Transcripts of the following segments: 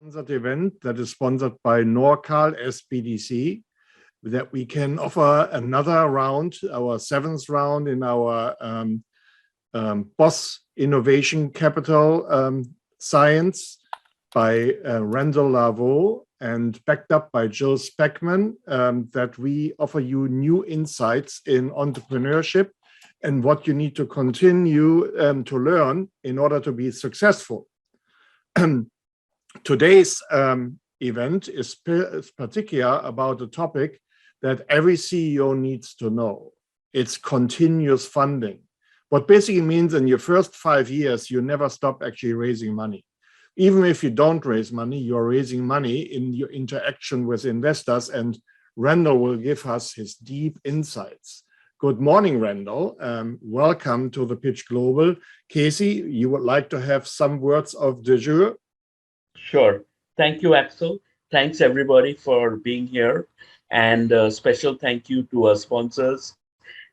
sponsored event that is sponsored by NorCal SBDC, that we can offer another round, our seventh round in our BOSS Innovation Capital Science by Randall Lavaux and backed up by Jill Speckman, that we offer you new insights in entrepreneurship and what you need to continue to learn in order to be successful. Today's event is particular about a topic that every CEO needs to know. It's continuous funding. What basically means in your first 5 years, you never stop actually raising money. Even if you don't raise money, you're raising money in your interaction with investors, and Randall will give us his deep insights. Good morning, Randall. Welcome to the Pitch Global. Casey, you would like to have some words of de jour? Sure. Thank you, Axel. Thanks, everybody, for being here. And a special thank you to our sponsors,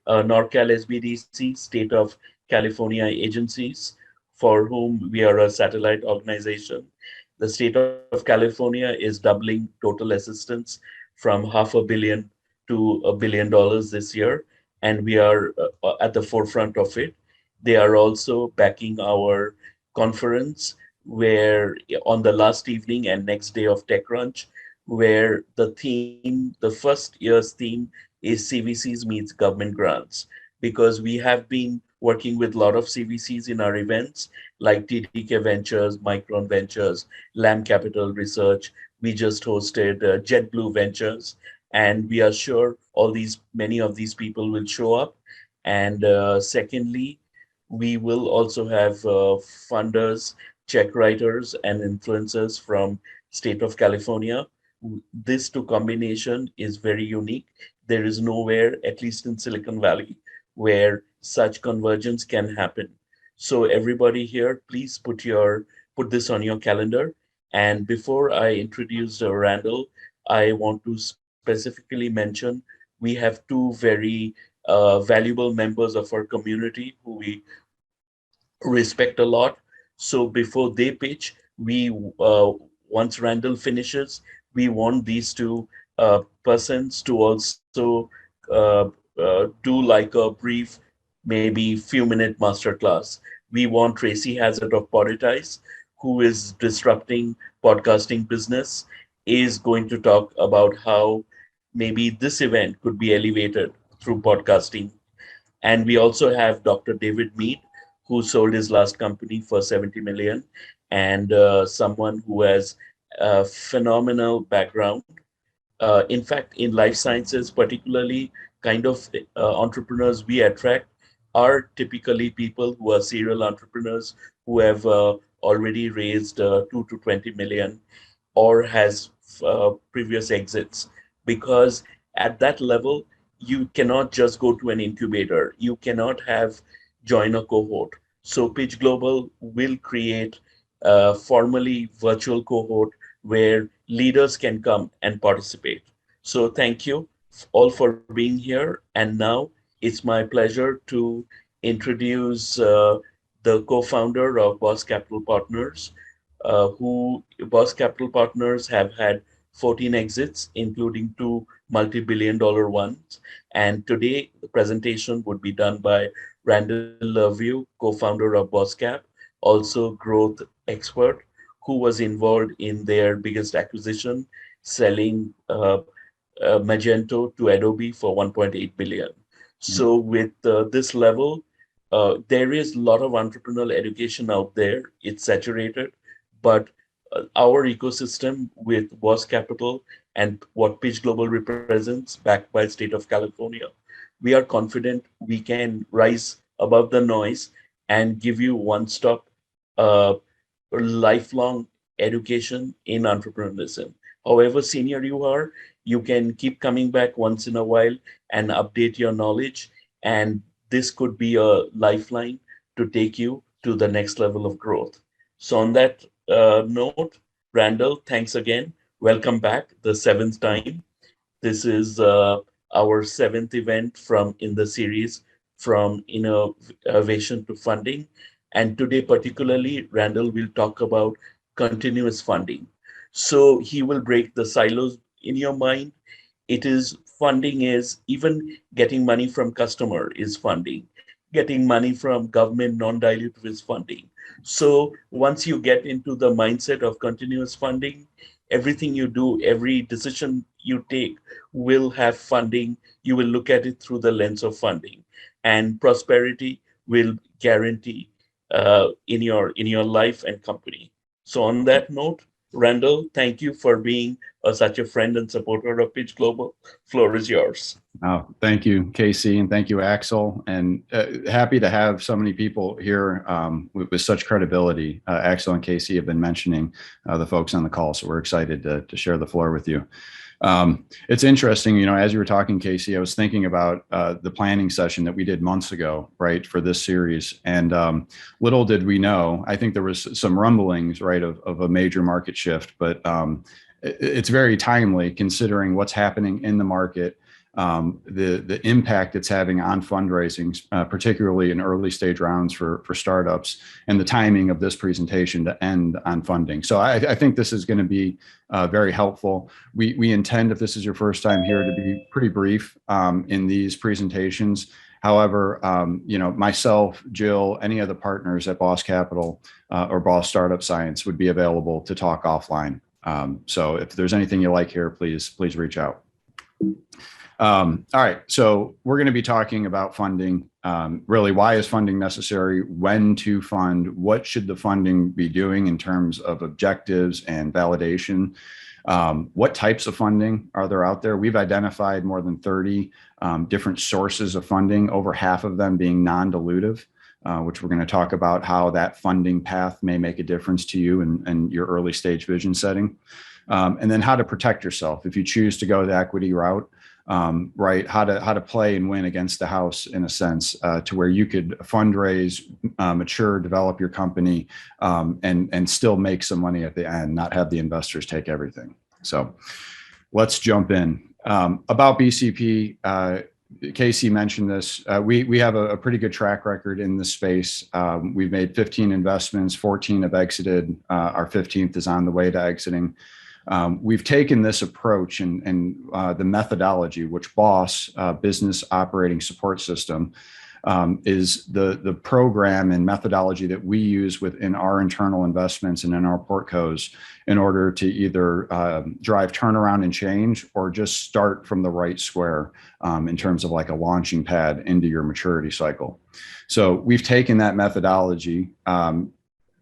NorCal SBDC, State of California agencies, for whom we are a satellite organization. The State of California is doubling total assistance from $500 million to $1 billion this year, and we are at the forefront of it. They are also backing our conference, where on the last evening and next day of TechCrunch, where the first year's theme is CVCs meets government grants, because we have been working with a lot of CVCs in our events like TDK Ventures, Micron Ventures, Lamb Capital Research. We just hosted JetBlue Ventures, and we are sure many of these people will show up. And secondly, we will also have funders, check writers, and influencers from State of California. This two combination is very unique. There is nowhere, at least in Silicon Valley, where such convergence can happen. So everybody here, please put this on your calendar. And before I introduce Randall, I want to specifically mention we have two very valuable members of our community who we respect a lot. So before they pitch, once Randall finishes, we want these two persons to also do like a brief, maybe few-minute masterclass. We want Tracy Hazard of Poditize, who is disrupting podcasting business, is going to talk about how maybe this event could be elevated through podcasting. And we also have Dr. David Mead, who sold his last company for 70 million, and someone who has a phenomenal background. In fact, in life sciences, particularly kind of entrepreneurs we attract are typically people who are serial entrepreneurs who have already raised 2 to 20 million or has previous exits. Because at that level, you cannot just go to an incubator. You cannot join a cohort. So Pitch Global will create a formally virtual cohort where leaders can come and participate. So thank you all for being here. And now it's my pleasure to introduce the co-founder of BOSS Capital Partners, BOSS Capital Partners have had 14 exits, including 2 multi-billion-dollar ones. And today, the presentation would be done by Randall Lavaux, co-founder of BOSS Cap, also growth expert, who was involved in their biggest acquisition, selling Magento to Adobe for 1.8 billion. So with this level, there is a lot of entrepreneurial education out there. It's saturated, but our ecosystem with BOSS Capital and what Pitch Global represents, backed by State of California, we are confident we can rise above the noise and give you one-stop lifelong education in entrepreneurship. However senior you are, you can keep coming back once in a while and update your knowledge. And this could be a lifeline to take you to the next level of growth. So on that note, Randall, thanks again. Welcome back, the 7th time. This is our 7th event in the series, from innovation to funding. And today particularly, Randall will talk about continuous funding. So he will break the silos in your mind. It is funding is even getting money from customer is funding. Getting money from government non-dilutive is funding. So once you get into the mindset of continuous funding, everything you do, every decision you take will have funding. You will look at it through the lens of funding, and prosperity will guarantee in your life and company. So on that note, Randall, thank you for being such a friend and supporter of Pitch Global. Floor is yours. Oh, thank you, Casey, and thank you, Axel. And happy to have so many people here with such credibility. Axel and Casey have been mentioning the folks on the call, so we're excited to share the floor with you. It's interesting, you know, as you were talking, Casey, I was thinking about the planning session that we did months ago, right, for this series. And little did we know, I think there was some rumblings, right, of a major market shift, but it's very timely considering what's happening in the market, the impact it's having on fundraising, particularly in early stage rounds for startups, and the timing of this presentation to end on funding. So I think this is going to be very helpful. We intend, if this is your first time here, to be pretty brief in these presentations. However, you know, myself, Jill, any of the partners at Boss Capital or Boss Startup Science would be available to talk offline. So if there's anything you like here, please reach out. All right, so we're going to be talking about funding. Really, why is funding necessary? When to fund? What should the funding be doing in terms of objectives and validation? What types of funding are there out there? We've identified more than 30 different sources of funding, over half of them being non-dilutive, which we're going to talk about how that funding path may make a difference to you and your early stage vision setting. And then how to protect yourself if you choose to go the equity route. Right, how to play and win against the house in a sense, to where you could fundraise, mature, develop your company, and still make some money at the end, not have the investors take everything. So let's jump in. About BCP, Casey mentioned this. We have a pretty good track record in this space. We've made 15 investments, 14 have exited. Our 15th is on the way to exiting. We've taken this approach and the methodology, which BOSS, Business Operating Support System, is the program and methodology that we use within our internal investments and in our portcos in order to either drive turnaround and change or just start from the right square in terms of like a launching pad into your maturity cycle. So we've taken that methodology,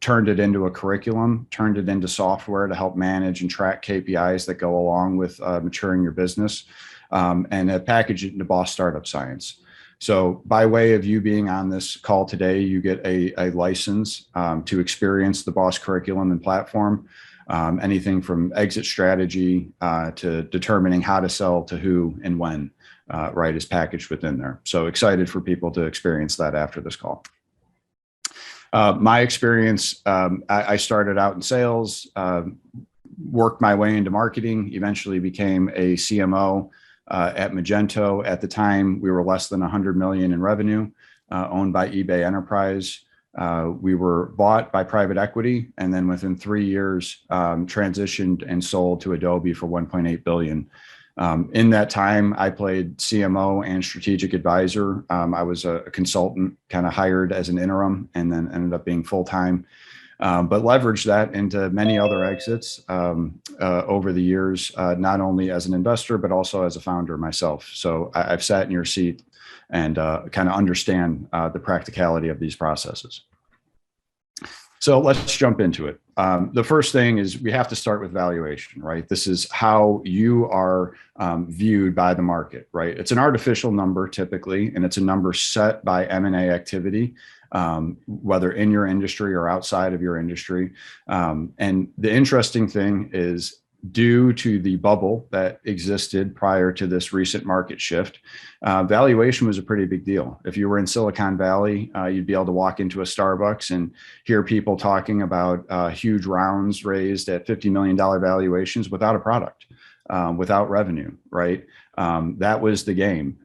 turned it into a curriculum, turned it into software to help manage and track KPIs that go along with maturing your business, and have packaged it into Boss Startup Science. So by way of you being on this call today, you get a license to experience the Boss curriculum and platform, anything from exit strategy to determining how to sell to who and when, right, is packaged within there. So excited for people to experience that after this call. My experience, I started out in sales, worked my way into marketing, eventually became a CMO at Magento. At the time, we were less than 100 million in revenue, owned by eBay Enterprise. We were bought by private equity, and then within 3 years, transitioned and sold to Adobe for 1.8 billion. In that time, I played CMO and strategic advisor. I was a consultant, kind of hired as an interim, and then ended up being full-time, but leveraged that into many other exits over the years, not only as an investor, but also as a founder myself. So I've sat in your seat and kind of understand the practicality of these processes. So let's jump into it. The first thing is we have to start with valuation, right? This is how you are viewed by the market, right? It's an artificial number typically, and it's a number set by M&A activity, whether in your industry or outside of your industry. And the interesting thing is, due to the bubble that existed prior to this recent market shift, valuation was a pretty big deal. If you were in Silicon Valley, you'd be able to walk into a Starbucks and hear people talking about huge rounds raised at $50 million valuations without a product, without revenue, right? That was the game.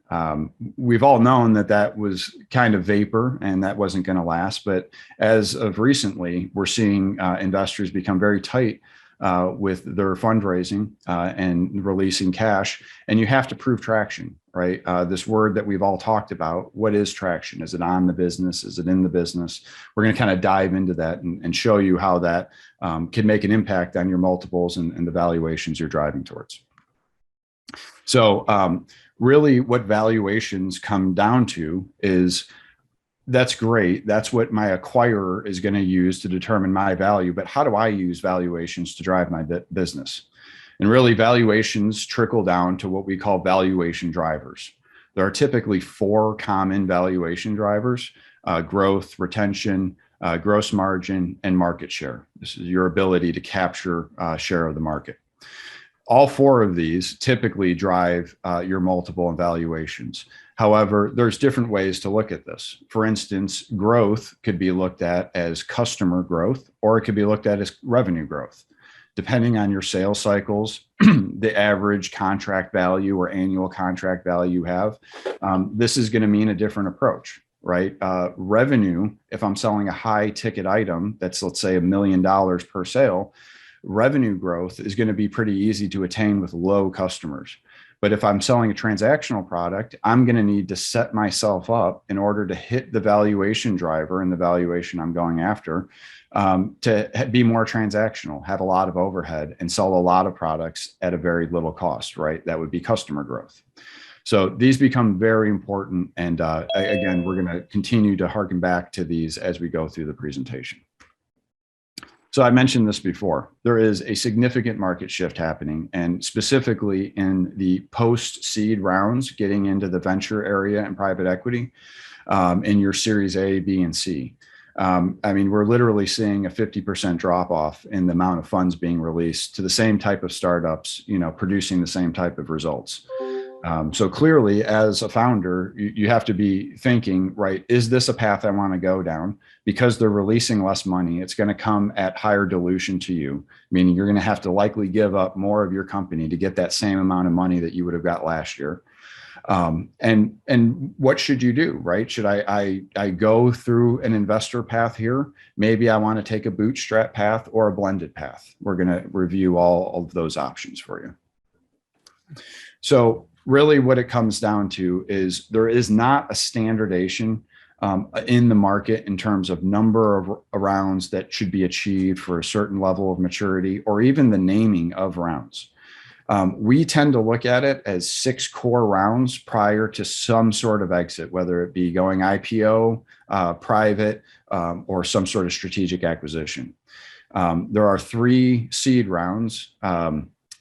We've all known that that was kind of vapor and that wasn't going to last. But as of recently, we're seeing investors become very tight with their fundraising and releasing cash, and you have to prove traction, right? This word that we've all talked about, what is traction? Is it on the business? Is it in the business? We're going to kind of dive into that and show you how that can make an impact on your multiples and the valuations you're driving towards. So really what valuations come down to is, that's great. That's what my acquirer is going to use to determine my value. But how do I use valuations to drive my business? And really, valuations trickle down to what we call valuation drivers. There are typically 4 common valuation drivers: growth, retention, gross margin, and market share. This is your ability to capture share of the market. All 4 of these typically drive your multiple and valuations. However, there's different ways to look at this. For instance, growth could be looked at as customer growth, or it could be looked at as revenue growth. Depending on your sales cycles, the average contract value or annual contract value you have, this is going to mean a different approach, right? Revenue, if I'm selling a high ticket item that's, let's say, $1 million per sale, revenue growth is going to be pretty easy to attain with low customers. But if I'm selling a transactional product, I'm going to need to set myself up in order to hit the valuation driver and the valuation I'm going after, to be more transactional, have a lot of overhead, and sell a lot of products at a very little cost, right? That would be customer growth. So these become very important. And again, we're going to continue to harken back to these as we go through the presentation. So I mentioned this before, there is a significant market shift happening, and specifically in the post-seed rounds, getting into the venture area and private equity, in your Series A, B, and C. I mean, we're literally seeing a 50% drop off in the amount of funds being released to the same type of startups, producing the same type of results. So clearly, as a founder, you have to be thinking, right, is this a path I want to go down? Because they're releasing less money, it's going to come at higher dilution to you, meaning you're going to have to likely give up more of your company to get that same amount of money that you would have got last year. And what should you do, right? Should I go through an investor path here? Maybe I want to take a bootstrap path or a blended path. We're going to review all of those options for you. So really what it comes down to is there is not a standardization in the market in terms of number of rounds that should be achieved for a certain level of maturity, or even the naming of rounds. We tend to look at it as 6 core rounds prior to some sort of exit, whether it be going IPO, private, or some sort of strategic acquisition. There are 3 seed rounds: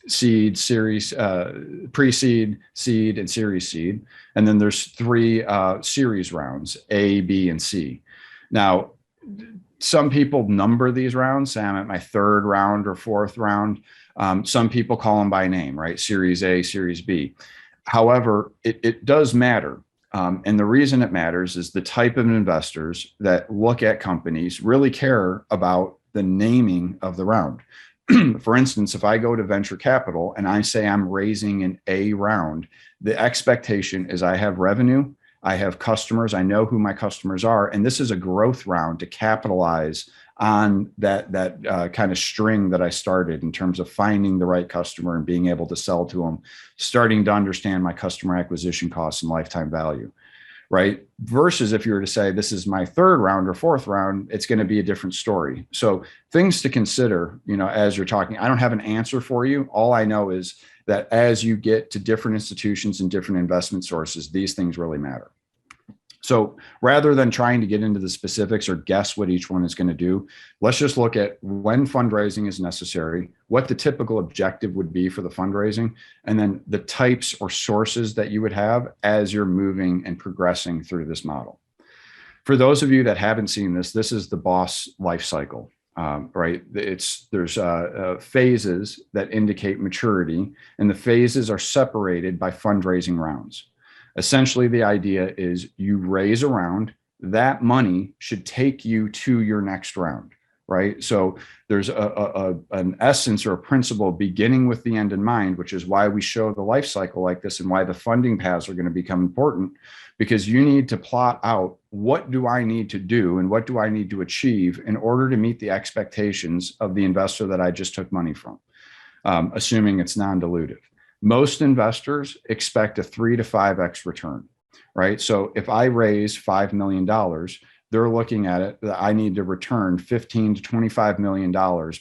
seed, series, pre-seed, seed, and series seed. And then there's 3 series rounds, A, B, and C. Now, some people number these rounds, say I'm at my 3rd round or 4th round. Some people call them by name, right? Series A, Series B. However, it does matter. And the reason it matters is the type of investors that look at companies really care about the naming of the round. For instance, if I go to venture capital and I say I'm raising an A round, the expectation is I have revenue, I have customers, I know who my customers are, and this is a growth round to capitalize on that kind of string that I started in terms of finding the right customer and being able to sell to them, starting to understand my customer acquisition costs and lifetime value, right? Versus if you were to say, this is my 3rd round or 4th round, it's going to be a different story. So things to consider, as you're talking. I don't have an answer for you. All I know is that as you get to different institutions and different investment sources, these things really matter. So rather than trying to get into the specifics or guess what each one is going to do, let's just look at when fundraising is necessary, what the typical objective would be for the fundraising, and then the types or sources that you would have as you're moving and progressing through this model. For those of you that haven't seen this, this is the BOSS life cycle, right? There's phases that indicate maturity, and the phases are separated by fundraising rounds. Essentially, the idea is you raise a round, that money should take you to your next round. right? So there's an essence or a principle beginning with the end in mind, which is why we show the life cycle like this and why the funding paths are going to become important, because you need to plot out, what do I need to do and what do I need to achieve in order to meet the expectations of the investor that I just took money from, assuming it's non-dilutive. Most investors expect a 3 to 5x return, right? So if I raise $5 million, they're looking at it that I need to return $15 to $25 million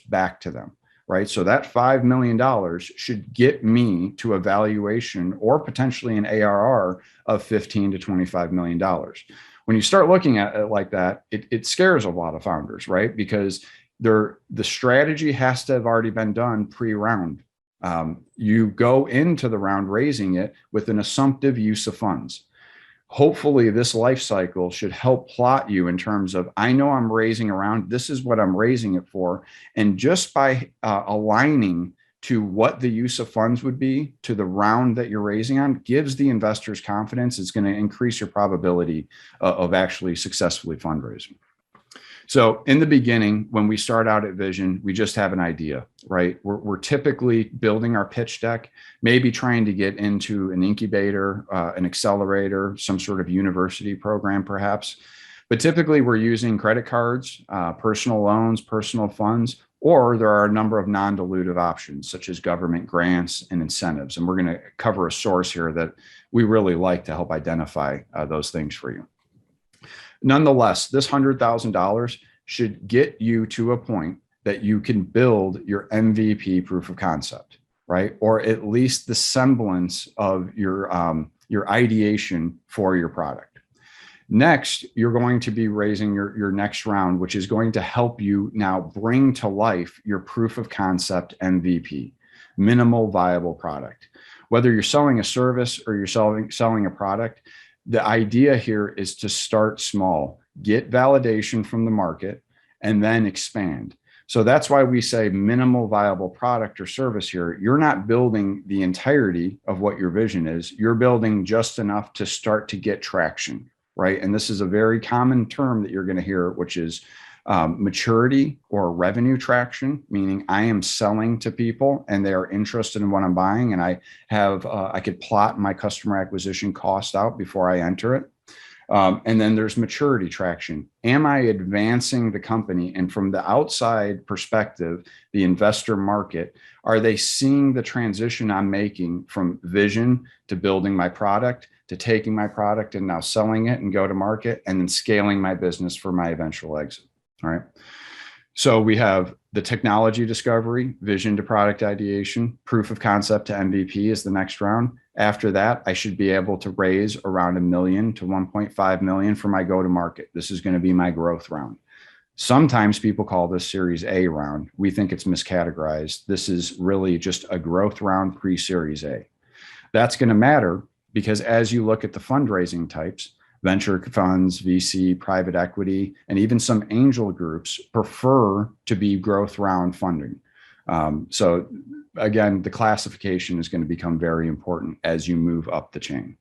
back to them, right? So that $5 million should get me to a valuation or potentially an ARR of $15 to $25 million. When you start looking at it like that, it scares a lot of founders, right? Because the strategy has to have already been done pre-round. You go into the round raising it with an assumptive use of funds. Hopefully this life cycle should help plot you in terms of, I know I'm raising around, this is what I'm raising it for. And just by aligning to what the use of funds would be to the round that you're raising on, gives the investors confidence. It's going to increase your probability of actually successfully fundraising. So in the beginning, when we start out at Vision, we just have an idea, right? We're typically building our pitch deck, maybe trying to get into an incubator, an accelerator, some sort of university program, perhaps. But typically we're using credit cards, personal loans, personal funds, or there are a number of non-dilutive options, such as government grants and incentives. And we're going to cover a source here that we really like to help identify those things for you. Nonetheless, this $100,000 should get you to a point that you can build your MVP, proof of concept, right? Or at least the semblance of your ideation for your product. Next, you're going to be raising your next round, which is going to help you now bring to life your proof of concept MVP, minimal viable product. Whether you're selling a service or you're selling a product, the idea here is to start small, get validation from the market, and then expand. So that's why we say minimal viable product or service here. You're not building the entirety of what your vision is. You're building just enough to start to get traction, right? And this is a very common term that you're going to hear, which is maturity or revenue traction, meaning I am selling to people and they are interested in what I'm buying. And I have, I could plot my customer acquisition cost out before I enter it. And then there's maturity traction. Am I advancing the company? And from the outside perspective, the investor market, are they seeing the transition I'm making from vision to building my product, to taking my product and now selling it and go to market, and then scaling my business for my eventual exit? All right. So we have the technology discovery, vision to product ideation, proof of concept to MVP is the next round. After that, I should be able to raise around $1 million to $1.5 million for my go-to-market. This is going to be my growth round. Sometimes people call this Series A round. We think it's miscategorized. This is really just a growth round pre-Series A. That's going to matter because as you look at the fundraising types, venture funds, VC, private equity, and even some angel groups prefer to be growth round funding. So again, the classification is going to become very important as you move up the chain.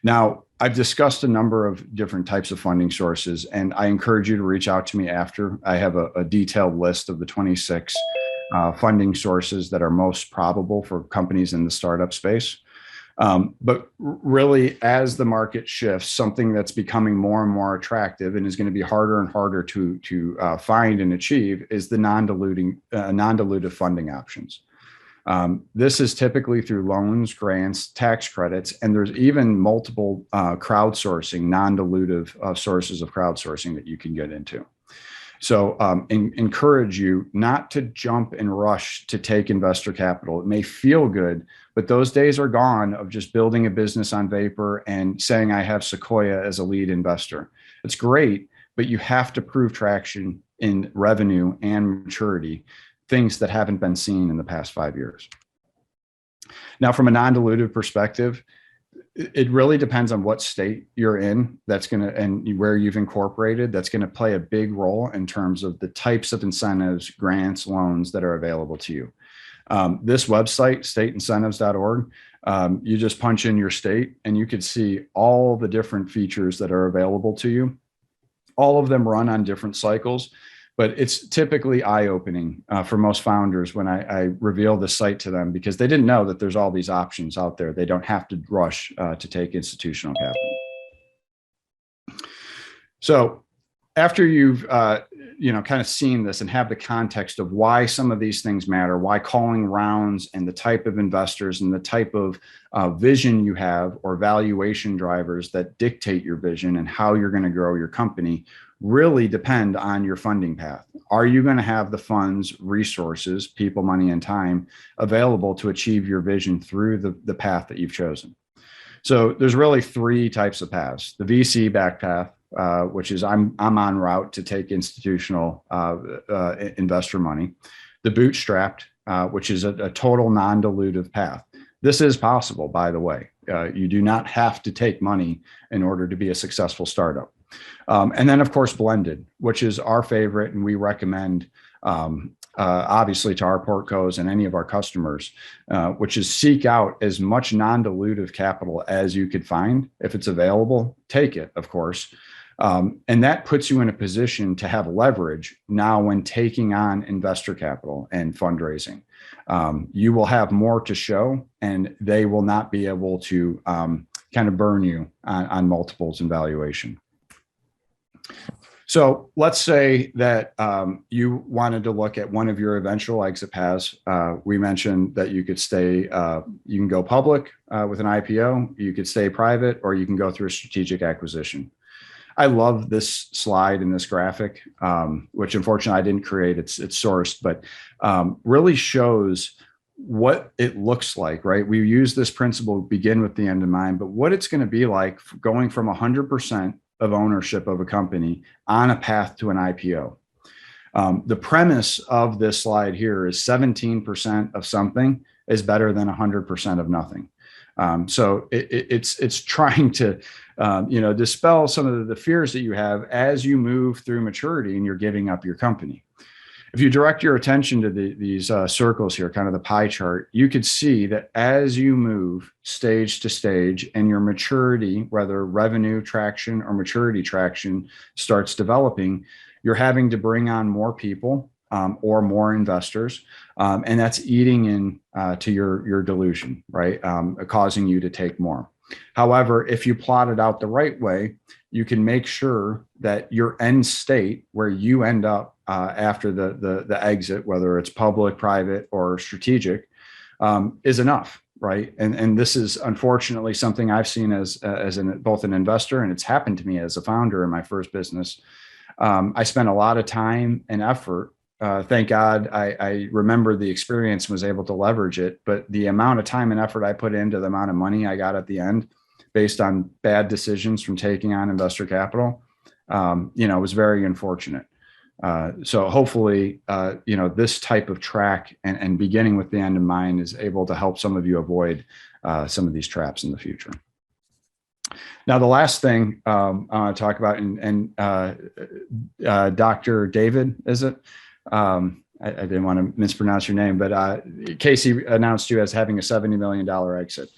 Now, I've discussed a number of different types of funding sources, and I encourage you to reach out to me after. I have a detailed list of the 26 funding sources that are most probable for companies in the startup space. But really, as the market shifts, something that's becoming more and more attractive and is going to be harder and harder to find and achieve is the non-dilutive funding options. This is typically through loans, grants, tax credits, and there's even multiple crowdsourcing, non-dilutive sources of crowdsourcing that you can get into. So encourage you not to jump and rush to take investor capital. It may feel good, but those days are gone of just building a business on vapor and saying I have Sequoia as a lead investor. It's great, but you have to prove traction in revenue and maturity, things that haven't been seen in the past 5 years. Now, from a non-dilutive perspective, it really depends on what state you're in. That's going to, and where you've incorporated, that's going to play a big role in terms of the types of incentives, grants, loans that are available to you. This website, stateincentives.org, you just punch in your state and you could see all the different features that are available to you. All of them run on different cycles, But it's typically eye-opening for most founders when I reveal the site to them, because they didn't know that there's all these options out there. They don't have to rush to take institutional capital. So after you've kind of seen this and have the context of why some of these things matter, why calling rounds and the type of investors and the type of vision you have or valuation drivers that dictate your vision and how you're going to grow your company really depend on your funding path. Are you going to have the funds, resources, people, money, and time available to achieve your vision through the path that you've chosen? So there's really three types of paths. The VC back path, which is I'm en route to take institutional investor money. The bootstrapped, which is a total non-dilutive path. This is possible, by the way. You do not have to take money in order to be a successful startup. And then, of course, blended, which is our favorite, and we recommend obviously to our portcos and any of our customers, which is seek out as much non-dilutive capital as you could find. If it's available, take it, of course. And that puts you in a position to have leverage now when taking on investor capital and fundraising. You will have more to show, and they will not be able to kind of burn you on multiples and valuation. So let's say that you wanted to look at one of your eventual exit paths. We mentioned that you could stay, you can go public with an IPO, you could stay private, or you can go through a strategic acquisition. I love this slide and this graphic, which unfortunately I didn't create, it's sourced, but really shows what it looks like, right? We use this principle, begin with the end in mind, but what it's going to be like going from 100% of ownership of a company on a path to an IPO. The premise of this slide here is 17% of something is better than 100% of nothing. So it's trying to dispel some of the fears that you have as you move through maturity and you're giving up your company. If you direct your attention to these circles here, kind of the pie chart, you could see that as you move stage to stage and your maturity, whether revenue traction or maturity traction starts developing, you're having to bring on more people or more investors. And that's eating in to your dilution, right? Causing you to take more. However, if you plot it out the right way, you can make sure that your end state, where you end up after the exit, whether it's public, private, or strategic, is enough, right? And this is unfortunately something I've seen as both an investor, and it's happened to me as a founder in my first business. I spent a lot of time and effort. Thank God I remember the experience and was able to leverage it, but the amount of time and effort I put into the amount of money I got at the end based on bad decisions from taking on investor capital, was very unfortunate. So hopefully, this type of track and beginning with the end in mind is able to help some of you avoid some of these traps in the future. Now, the last thing I want to talk about, and Dr. David, is it? I didn't want to mispronounce your name, but Casey announced you as having a $70 million exit,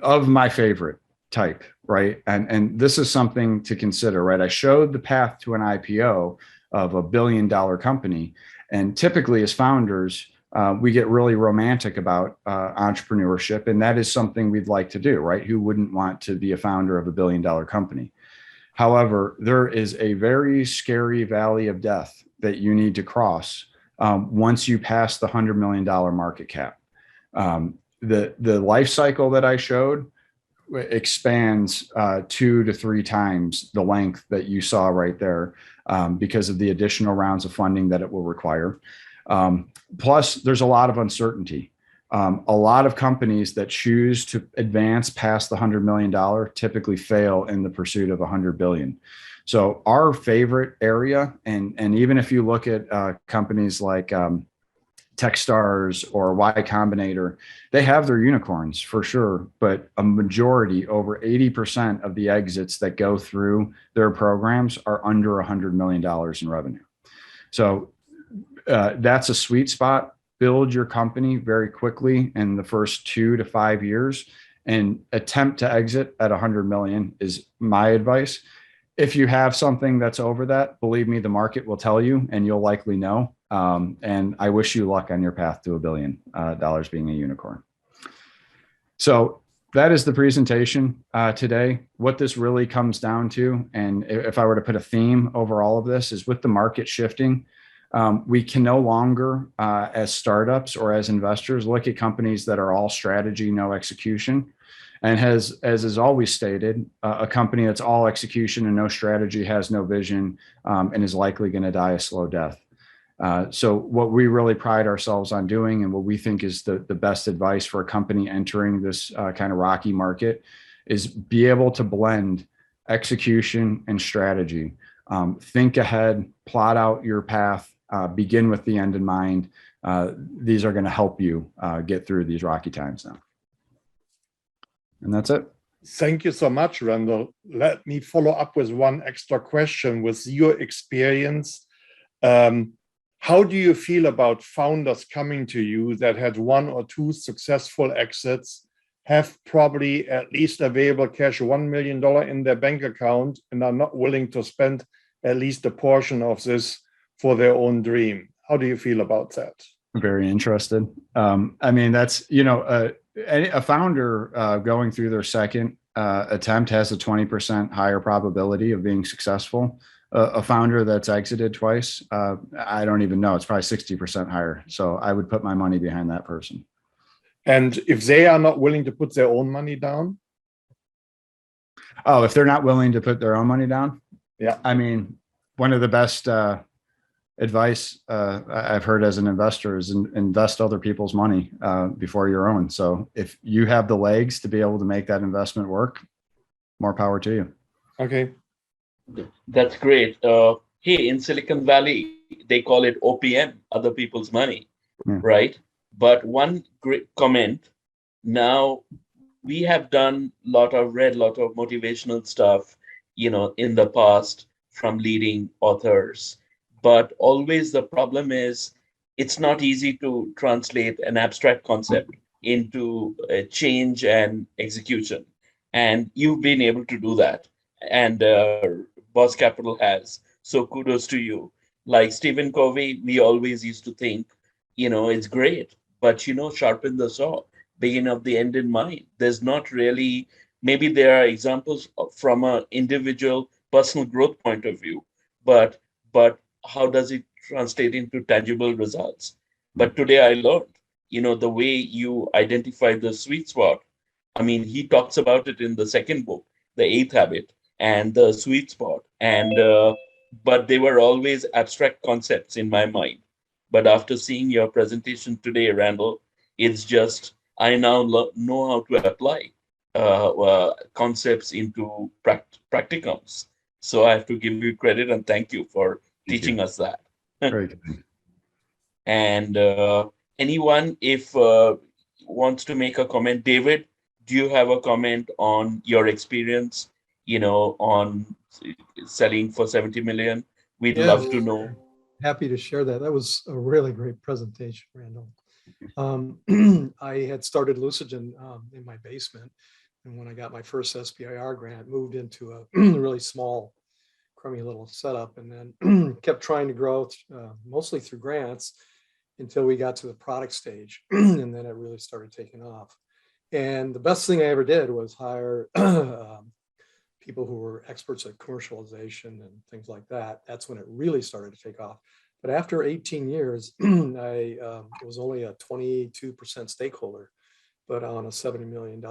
of my favorite type, right? And this is something to consider, right? I showed the path to an IPO of $1 billion company. And typically as founders, we get really romantic about entrepreneurship, and that is something we'd like to do, right? Who wouldn't want to be a founder of $1 billion company? However, there is a very scary valley of death that you need to cross once you pass the $100 million market cap. The life cycle that I showed expands 2 to 3 times the length that you saw right there because of the additional rounds of funding that it will require. Plus, there's a lot of uncertainty. A lot of companies that choose to advance past the $100 million typically fail in the pursuit of $100 billion. So our favorite area, and even if you look at companies like Techstars or Y Combinator, they have their unicorns for sure, but a majority, over 80% of the exits that go through their programs are under $100 million in revenue. So that's a sweet spot. Build your company very quickly in the first 2 to 5 years and attempt to exit at 100 million is my advice. if you have something that's over that, believe me, the market will tell you, and you'll likely know. And I wish you luck on your path to $1 billion being a unicorn. So that is the presentation today. What this really comes down to, and if I were to put a theme over all of this, is with the market shifting, we can no longer, as startups or as investors, look at companies that are all strategy, no execution. And as is always stated, a company that's all execution and no strategy has no vision and is likely going to die a slow death. So what we really pride ourselves on doing, and what we think is the best advice for a company entering this kind of rocky market, is be able to blend execution and strategy. Think ahead, plot out your path, begin with the end in mind. These are going to help you get through these rocky times now. And that's it. Thank you so much, Randall. Let me follow up with one extra question. With your experience, how do you feel about founders coming to you that had 1 or 2 successful exits, have probably at least available cash, $1 million in their bank account, and are not willing to spend at least a portion of this for their own dream? How do you feel about that? Very interested. I mean, that's, you know, a founder going through their second attempt has a 20% higher probability of being successful. A founder that's exited twice, I don't even know. It's probably 60% higher. So I would put my money behind that person. And if they are not willing to put their own money down? Oh, if they're not willing to put their own money down? Yeah. I mean, one of the best advice I've heard as an investor is invest other people's money before your own. So if you have the legs to be able to make that investment work, more power to you. Okay. That's great. Hey, in Silicon Valley, they call it OPM, other people's money, right? But one great comment, now we have read a lot of motivational stuff, you know, in the past from leading authors. But always the problem is it's not easy to translate an abstract concept into change and execution. And you've been able to do that. And Boss Capital has. So kudos to you. Like Stephen Covey, we always used to think, you know, it's great, but, you know, sharpen the saw, begin of the end in mind. There's not really, maybe there are examples from an individual personal growth point of view, but how does it translate into tangible results? But today I learned, you know, the way you identify the sweet spot. I mean, he talks about it in the second book, The Eighth Habit, and the sweet spot. And but they were always abstract concepts in my mind. But after seeing your presentation today, Randall, it's just I now know how to apply concepts into practicums. So I have to give you credit and thank you for teaching us that. Very good. And anyone, if wants to make a comment, David, do you have a comment on your experience, you know, on selling for 70 million? We'd love to know. Happy to share that. That was a really great presentation, Randall. I had started Lucigen in my basement. And when I got my first SBIR grant, moved into a really small, crummy little setup, and then kept trying to grow mostly through grants until we got to the product stage. And then it really started taking off. And the best thing I ever did was hire people who were experts at commercialization and things like that. That's when it really started to take off. But after 18 years, I was only a 22% stakeholder, but on a $70 million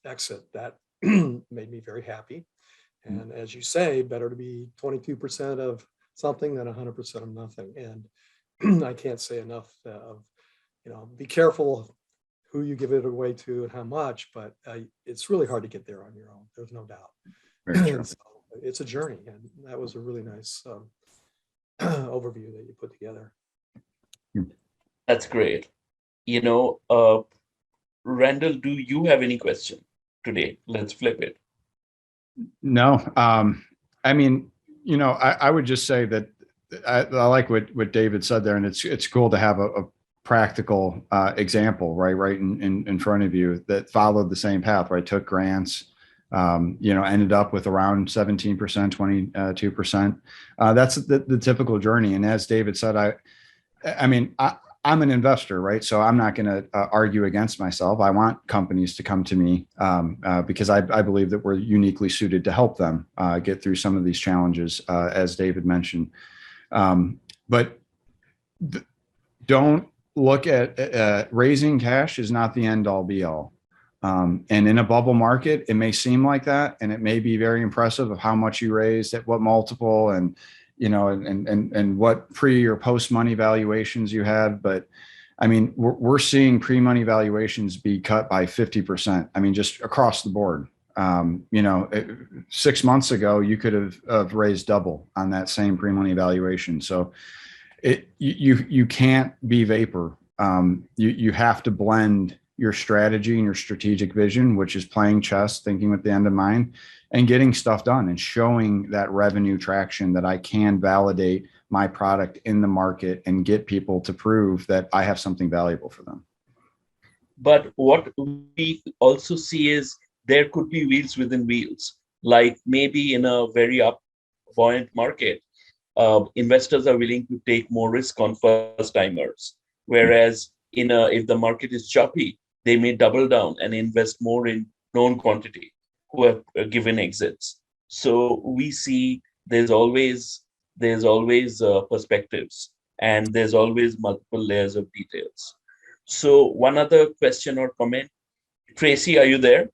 exit, that made me very happy. And as you say, better to be 22% of something than 100% of nothing. And I can't say enough of, you know, be careful who you give it away to and how much, but it's really hard to get there on your own. There's no doubt. So it's a journey, and that was a really nice overview that you put together. That's great. You know, Randall, do you have any question today? Let's flip it. No, I mean, you know, I would just say that I like what David said there, and it's cool to have a practical example right in front of you that followed the same path, right? Took grants, ended up with around 17%, 22%. That's the typical journey. And as David said, I'm an investor, right? So I'm not going to argue against myself. I want companies to come to me because I believe that we're uniquely suited to help them get through some of these challenges, as David mentioned. But don't look at raising cash is not the end all be all. And in a bubble market, it may seem like that, and it may be very impressive of how much you raised at what multiple and what pre or post money valuations you had. But I mean, we're seeing pre-money valuations be cut by 50%. I mean, just across the board. 6 months ago, you could have raised double on that same pre-money valuation. So you can't be vapor. You have to blend your strategy and your strategic vision, which is playing chess, thinking with the end in mind, and getting stuff done and showing that revenue traction that I can validate my product in the market and get people to prove that I have something valuable for them. But what we also see is there could be wheels within wheels, like maybe in a very buoyant market, investors are willing to take more risk on first timers. Whereas if the market is choppy, they may double down and invest more in known quantity who have given exits. So we see there's always perspectives, and there's always multiple layers of details. So one other question or comment. Tracy, are you there?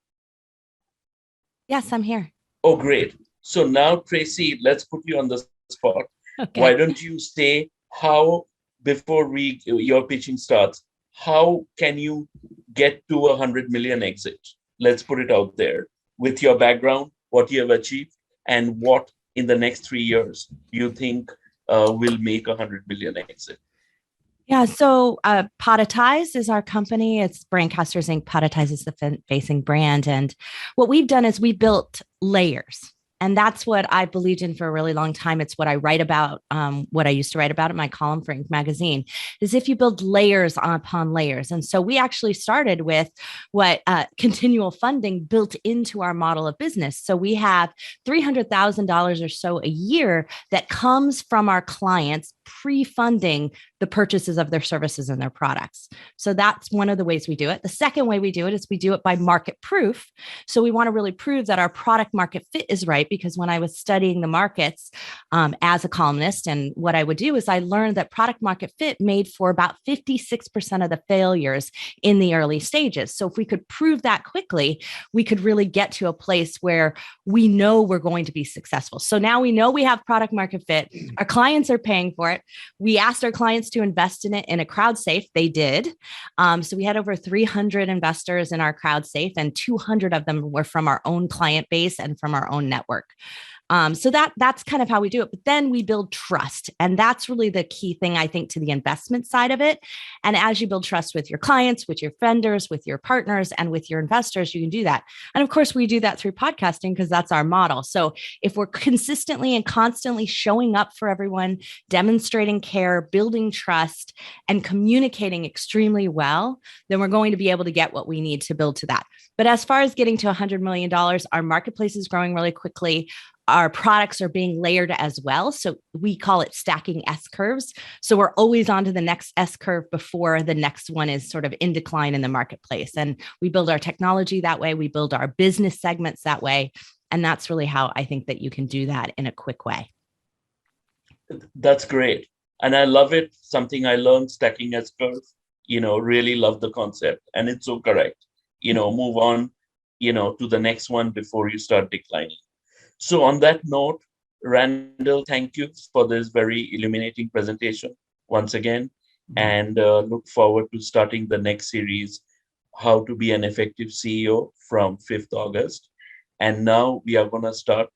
Yes, I'm here. Oh, great. So now, Tracy, let's put you on the spot. Okay. Why don't you say how, before your pitching starts, how can you get to 100 million exit? Let's put it out there with your background, what you have achieved, and what in the next 3 years you think will make 100 million exit. Yeah, so Podetize is our company. It's Brandcasters Inc. Podetize is the facing brand. And what we've done is we built layers. And that's what I believed in for a really long time. It's what I write about, what I used to write about in my column for Inc. magazine, is if you build layers upon layers. And so we actually started with what continual funding built into our model of business. So we have $300,000 or so a year that comes from our clients pre-funding the purchases of their services and their products. So that's one of the ways we do it. The second way we do it is we do it by market proof. So we want to really prove that our product market fit is right, because when I was studying the markets as a columnist, and what I would do is I learned that product market fit made for about 56% of the failures in the early stages. So if we could prove that quickly, we could really get to a place where we know we're going to be successful. So now we know we have product market fit. Our clients are paying for it. We asked our clients to invest in it in a crowd safe. They did. So we had over 300 investors in our crowd safe, and 200 of them were from our own client base and from our own network. So that's kind of how we do it. But then we build trust. And that's really the key thing, I think, to the investment side of it. And as you build trust with your clients, with your vendors, with your partners, and with your investors, you can do that. And of course, we do that through podcasting because that's our model. So if we're consistently and constantly showing up for everyone, demonstrating care, building trust, and communicating extremely well, then we're going to be able to get what we need to build to that. But as far as getting to $100 million, our marketplace is growing really quickly. Our products are being layered as well. So we call it stacking S curves. So we're always on to the next S curve before the next one is sort of in decline in the marketplace. And we build our technology that way. We build our business segments that way. And that's really how I think that you can do that in a quick way. That's great. And I love it. Something I learned, stacking S curves, really love the concept. And it's so correct. Move on, to the next one before you start declining. So on that note, Randall, thank you for this very illuminating presentation once again, and look forward to starting the next series, How to Be an Effective CEO, from 5th August. And now we are going to start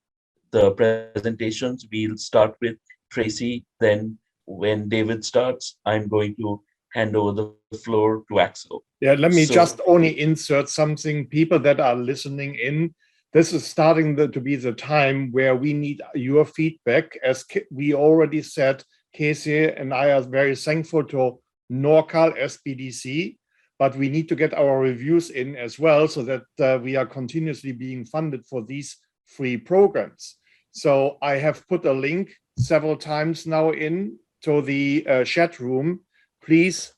the presentations. We'll start with Tracy. Then when David starts, I'm going to hand over the floor to Axel. Yeah, let me just only insert something. People that are listening in, this is starting to be the time where we need your feedback. As we already said, Casey and I are very thankful to NorCal SBDC but we need to get our reviews in as well so that we are continuously being funded for these free programs. So I have put a link several times now in to the chat room. Please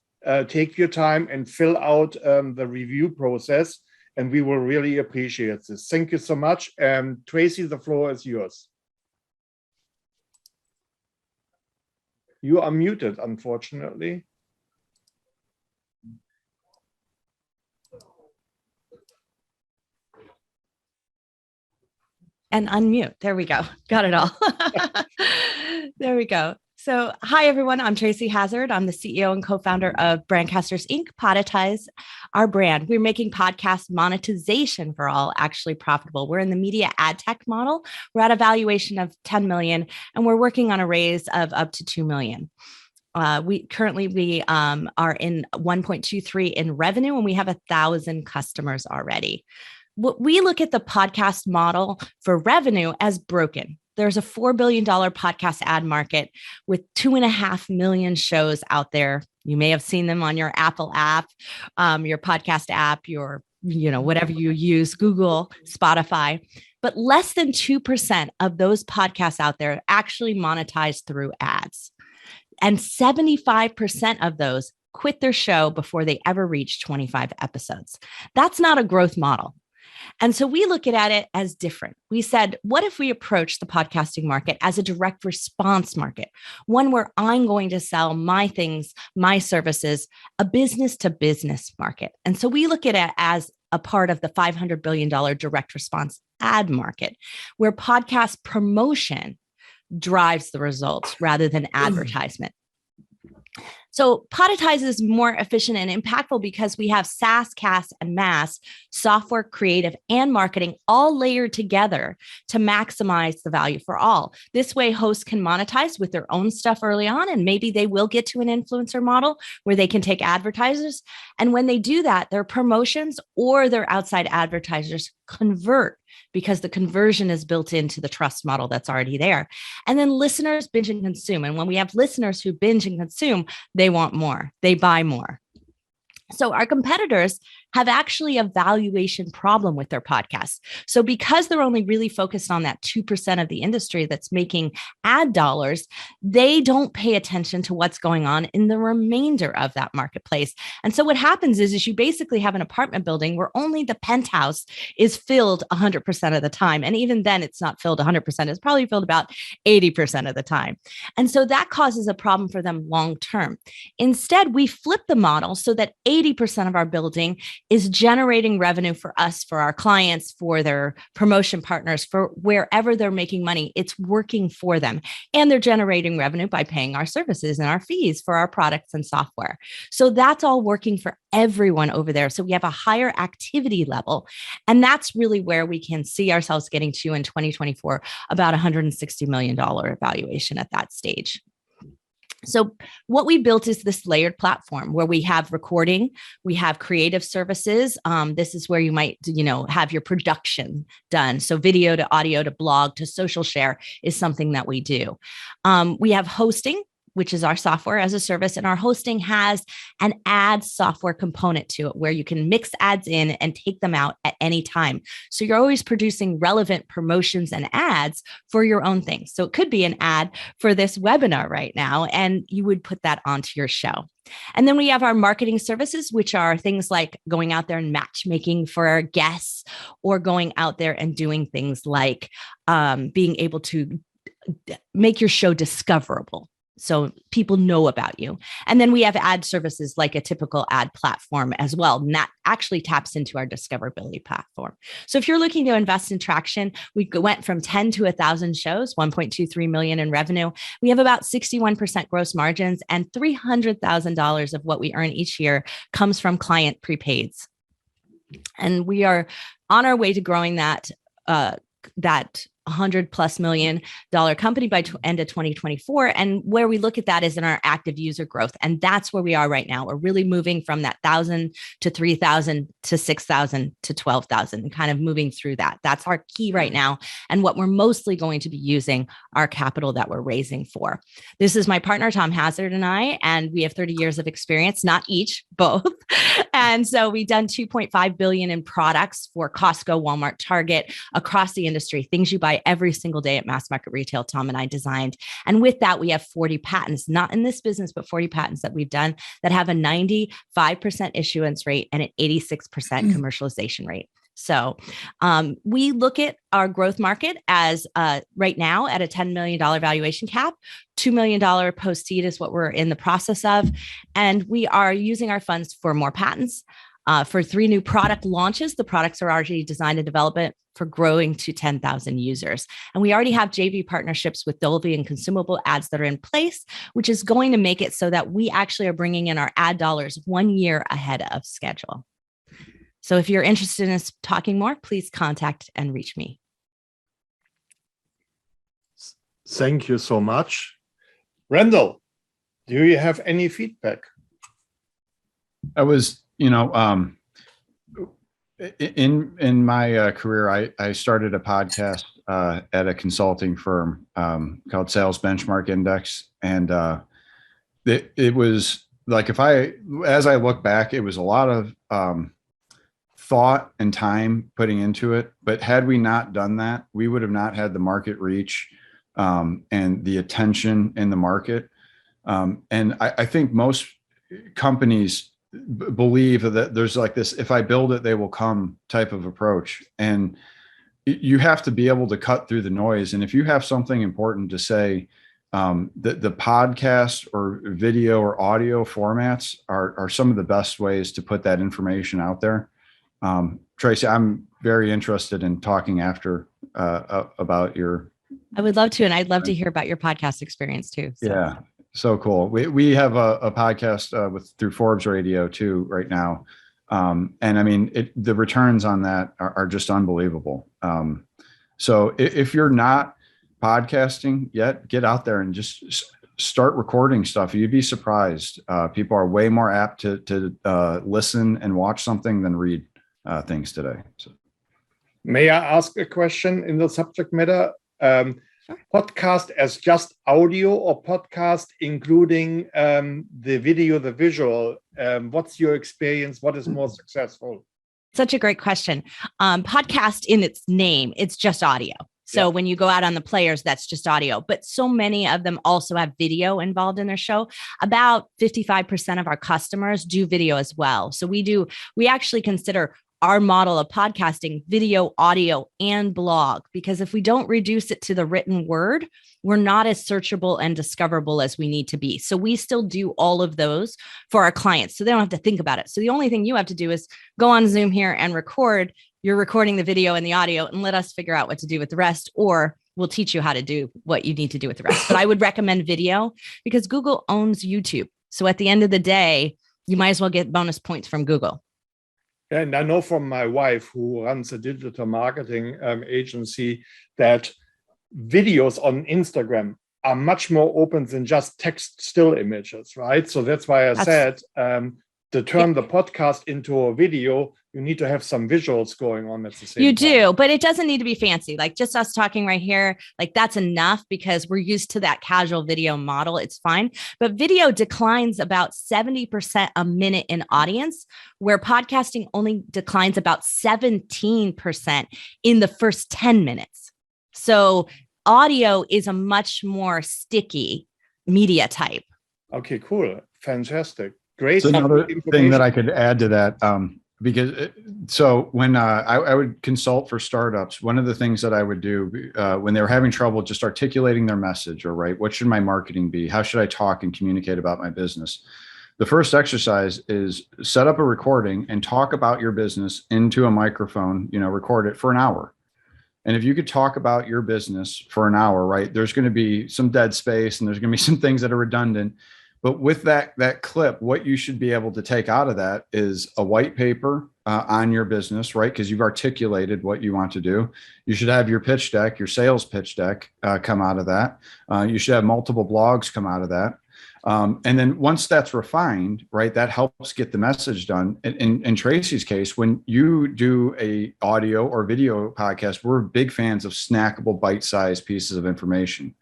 take your time and fill out the review process, and we will really appreciate this. Thank you so much. And Tracy, the floor is yours. You are muted, unfortunately. And unmute. There we go. Got it all. There we go. So, hi, everyone. I'm Tracy Hazard. I'm the CEO and co-founder of Brandcasters Inc. Podetize our brand. We're making podcast monetization for all actually profitable. We're in the media ad tech model. We're at a valuation of 10 million, and we're working on a raise of up to 2 million. We currently are in 1.23 in revenue, and we have 1,000 customers already. We look at the podcast model for revenue as broken. There's a $4 billion podcast ad market with 2.5 million shows out there. You may have seen them on your Apple app, your podcast app, your, whatever you use, Google, Spotify. But less than 2% of those podcasts out there actually monetize through ads. And 75% of those quit their show before they ever reach 25 episodes. That's not a growth model. And so we look at it as different. We said, what if we approach the podcasting market as a direct response market, one where I'm going to sell my things, my services, a business to business market. And so we look at it as a part of the $500 billion direct response ad market, where podcast promotion drives the results rather than advertisement. So Podetize is more efficient and impactful because we have SaaS, CAS, and MAS, software, creative, and marketing all layered together to maximize the value for all. This way, hosts can monetize with their own stuff early on, and maybe they will get to an influencer model where they can take advertisers. And when they do that, their promotions or their outside advertisers convert because the conversion is built into the trust model that's already there. And then listeners binge and consume. And when we have listeners who binge and consume, they want more, they buy more. So our competitors have actually a valuation problem with their podcasts. So because they're only really focused on that 2% of the industry that's making ad dollars, they don't pay attention to what's going on in the remainder of that marketplace. And so what happens is you basically have an apartment building where only the penthouse is filled 100% of the time. And even then it's not filled 100%. It's probably filled about 80% of the time. And so that causes a problem for them long term. Instead, we flip the model so that 80% of our building is generating revenue for us, for our clients, for their promotion partners, for wherever they're making money. It's working for them. And they're generating revenue by paying our services and our fees for our products and software. So that's all working for everyone over there. So we have a higher activity level. And that's really where we can see ourselves getting to in 2024, about $160 million valuation at that stage. So what we built is this layered platform where we have recording, we have creative services. This is where you might, have your production done. So video to audio to blog to social share is something that we do. We have hosting, which is our software as a service. And our hosting has an ad software component to it where you can mix ads in and take them out at any time. So you're always producing relevant promotions and ads for your own things. So it could be an ad for this webinar right now, and you would put that onto your show. And then we have our marketing services, which are things like going out there and matchmaking for our guests, or going out there and doing things like being able to make your show discoverable, so people know about you. And then we have ad services like a typical ad platform as well. And that actually taps into our discoverability platform. So if you're looking to invest in traction, we went from 10 to 1,000 shows, 1.23 million in revenue. We have about 61% gross margins, and $300,000 of what we earn each year comes from client prepaids. And we are on our way to growing that $100+ million company by end of 2024. And where we look at that is in our active user growth. And that's where we are right now. We're really moving from that 1,000 to 3,000 to 6,000 to 12,000 and kind of moving through that. That's our key right now. And what we're mostly going to be using our capital that we're raising for. This is my partner, Tom Hazard, and I, and we have 30 years of experience, not each, both. And so we've done 2.5 billion in products for Costco, Walmart, Target, across the industry, things you buy every single day at mass market retail, Tom and I designed. And with that, we have 40 patents, not in this business, but 40 patents that we've done that have a 95% issuance rate and an 86% commercialization rate. So we look at our growth market as right now at a $10 million valuation cap. $2 million post-seed is what we're in the process of. And we are using our funds for more patents, for 3 new product launches. The products are already designed and development for growing to 10,000 users. And we already have JV partnerships with Dolby and consumable ads that are in place, which is going to make it so that we actually are bringing in our ad dollars 1 year ahead of schedule. So if you're interested in us talking more, please contact and reach me. Thank you so much. Randall, do you have any feedback? I was, in my career, I started a podcast at a consulting firm called Sales Benchmark Index. And it was like, as I look back, it was a lot of thought and time putting into it. But had we not done that, we would have not had the market reach and the attention in the market. And I think most companies believe that there's like this, if I build it, they will come type of approach. And you have to be able to cut through the noise. And if you have something important to say, the podcast or video or audio formats are some of the best ways to put that information out there. Tracy, I'm very interested in talking after about your. I would love to. And I'd love to hear about your podcast experience too. So. Yeah. So cool. We have a podcast through Forbes Radio too right now. And I mean, the returns on that are just unbelievable. So if you're not podcasting yet, get out there and just start recording stuff. You'd be surprised. People are way more apt to listen and watch something than read things today. So. May I ask a question in the subject matter? Sure. Podcast as just audio or podcast including the video, the visual? What's your experience? What is more successful? Such a great question. Podcast in its name, it's just audio. So when you go out on the players, that's just audio. But so many of them also have video involved in their show. About 55% of our customers do video as well. So we actually consider our model of podcasting video, audio, and blog, because if we don't reduce it to the written word, we're not as searchable and discoverable as we need to be. So we still do all of those for our clients. So they don't have to think about it. So the only thing you have to do is go on Zoom here and record. You're recording the video and the audio and let us figure out what to do with the rest, or we'll teach you how to do what you need to do with the rest. But I would recommend video because Google owns YouTube. So at the end of the day, you might as well get bonus points from Google. And I know from my wife, who runs a digital marketing agency, that videos on Instagram are much more open than just text still images, right? So that's why I said to turn the podcast into a video, you need to have some visuals going on at the same time. You do, but it doesn't need to be fancy. Like just us talking right here, like that's enough because we're used to that casual video model. It's fine. But video declines about 70% a minute in audience, where podcasting only declines about 17% in the first 10 minutes. So audio is a much more sticky media type. Okay, cool. Fantastic. Great. So another thing that I could add to that, because so when I would consult for startups, one of the things that I would do when they were having trouble just articulating their message, or right, what should my marketing be? How should I talk and communicate about my business? The first exercise is set up a recording and talk about your business into a microphone, record it for an hour. And if you could talk about your business for an hour, right, there's going to be some dead space and there's going to be some things that are redundant. But with that clip, what you should be able to take out of that is a white paper on your business, right? Because you've articulated what you want to do. You should have your pitch deck, your sales pitch deck come out of that. You should have multiple blogs come out of that. And then once that's refined, right, that helps get the message done. In Tracy's case, when you do a audio or video podcast, we're big fans of snackable, bite-sized pieces of information.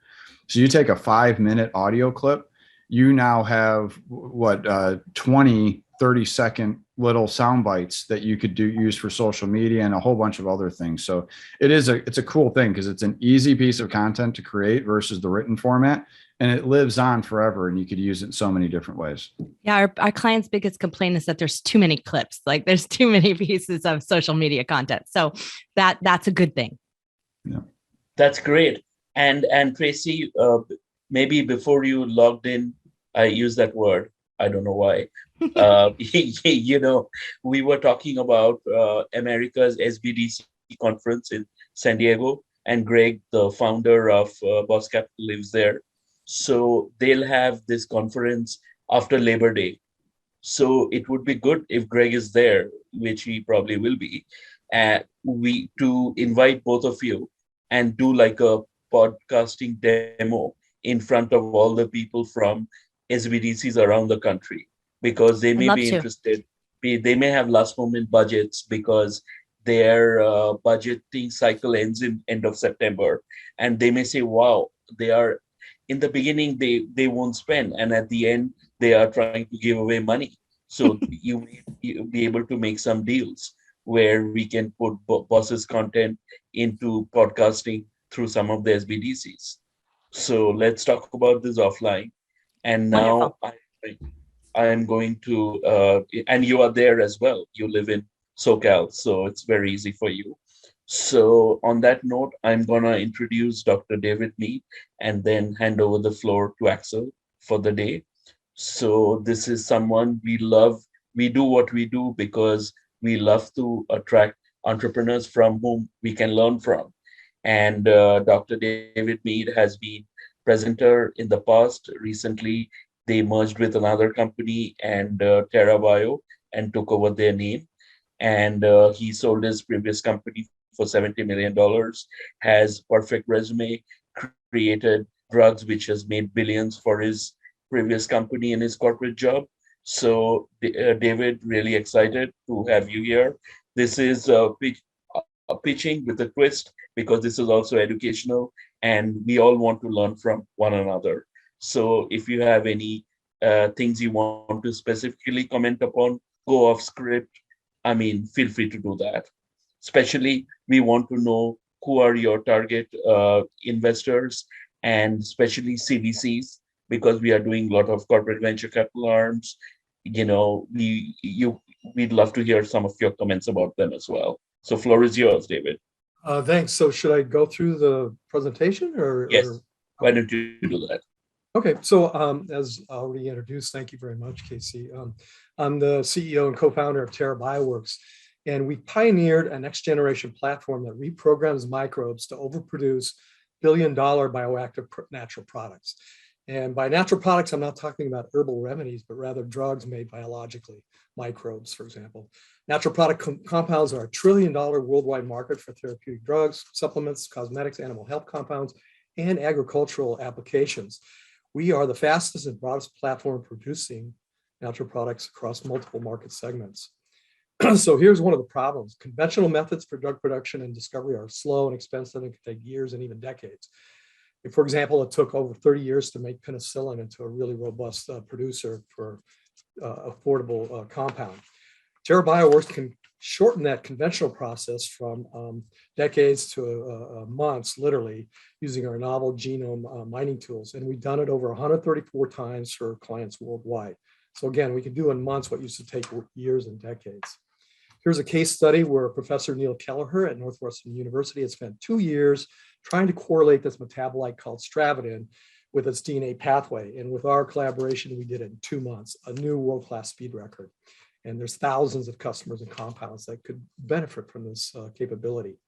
So you take a 5-minute audio clip, you now have 20, 30-second little sound bites that you could use for social media and a whole bunch of other things. So it's a cool thing because it's an easy piece of content to create versus the written format, and it lives on forever, and you could use it in so many different ways. Yeah, our clients' biggest complaint is that there's too many clips, like there's too many pieces of social media content. So that's a good thing. Yeah, that's great. And Tracy, maybe before you logged in, I used that word. I don't know why. We were talking about America's SBDC conference in San Diego, and Greg, the founder of Boss Capital, lives there. So they'll have this conference after Labor Day. So it would be good if Greg is there, which he probably will be, to invite both of you and do like a podcasting demo in front of all the people from SBDCs around the country, because they may be interested. They may have last moment budgets because their budgeting cycle ends in end of September, and they may say, wow, they are in the beginning, they won't spend, and at the end they are trying to give away money. So you may be able to make some deals where we can put Boss's content into podcasting through some of the SBDCs. So let's talk about this offline. And now I am going to, and you are there as well. You live in SoCal, so it's very easy for you. So on that note, I'm gonna introduce Dr. David Mead and then hand over the floor to Axel for the day. So this is someone we love. We do what we do because we love to attract entrepreneurs from whom we can learn from. And Dr. David Mead has been presenter in the past. Recently, they merged with another company and TerraBio and took over their name. And he sold his previous company for $70 million, has perfect resume, created drugs, which has made billions for his previous company and his corporate job. So David, really excited to have you here. This is pitching with a twist, because this is also educational and we all want to learn from one another. So if you have any things you want to specifically comment upon, go off script. I mean, feel free to do that. Especially, we want to know who are your target investors, and especially CVCs, because we are doing a lot of corporate venture capital arms. We'd love to hear some of your comments about them as well. So floor is yours, David. Thanks. So should I go through the presentation or? Yes. Why don't you do that? Okay. So as already introduced, thank you very much, Casey. I'm the CEO and co-founder of TerraBioWorks, and we pioneered a next generation platform that reprograms microbes to overproduce billion-dollar bioactive natural products. And by natural products, I'm not talking about herbal remedies, but rather drugs made biologically, microbes, for example. Natural product compounds are $1 trillion worldwide market for therapeutic drugs, supplements, cosmetics, animal health compounds, and agricultural applications. We are the fastest and broadest platform producing natural products across multiple market segments. So here's one of the problems. Conventional methods for drug production and discovery are slow and expensive and can take years and even decades. For example, it took over 30 years to make penicillin into a really robust producer for affordable compound. TerraBioWorks can shorten that conventional process from decades to months, literally, using our novel genome mining tools. And we've done it over 134 times for clients worldwide. So again, we can do in months what used to take years and decades. Here's a case study where Professor Neil Kelleher at Northwestern University has spent 2 years trying to correlate this metabolite called stravidin with its DNA pathway. And with our collaboration, we did it in 2 months, a new world-class speed record. And there's thousands of customers and compounds that could benefit from this capability.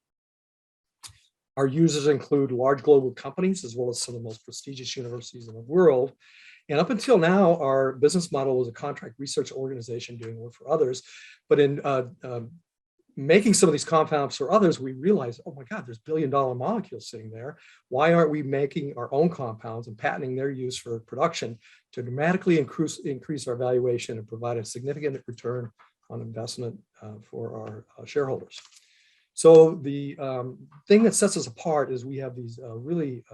Our users include large global companies, as well as some of the most prestigious universities in the world. And up until now, our business model was a contract research organization doing work for others. But in making some of these compounds for others, we realized, oh my God, there's billion-dollar molecules sitting there. Why aren't we making our own compounds and patenting their use for production to dramatically increase our valuation and provide a significant return on investment for our shareholders? So the thing that sets us apart is we have these really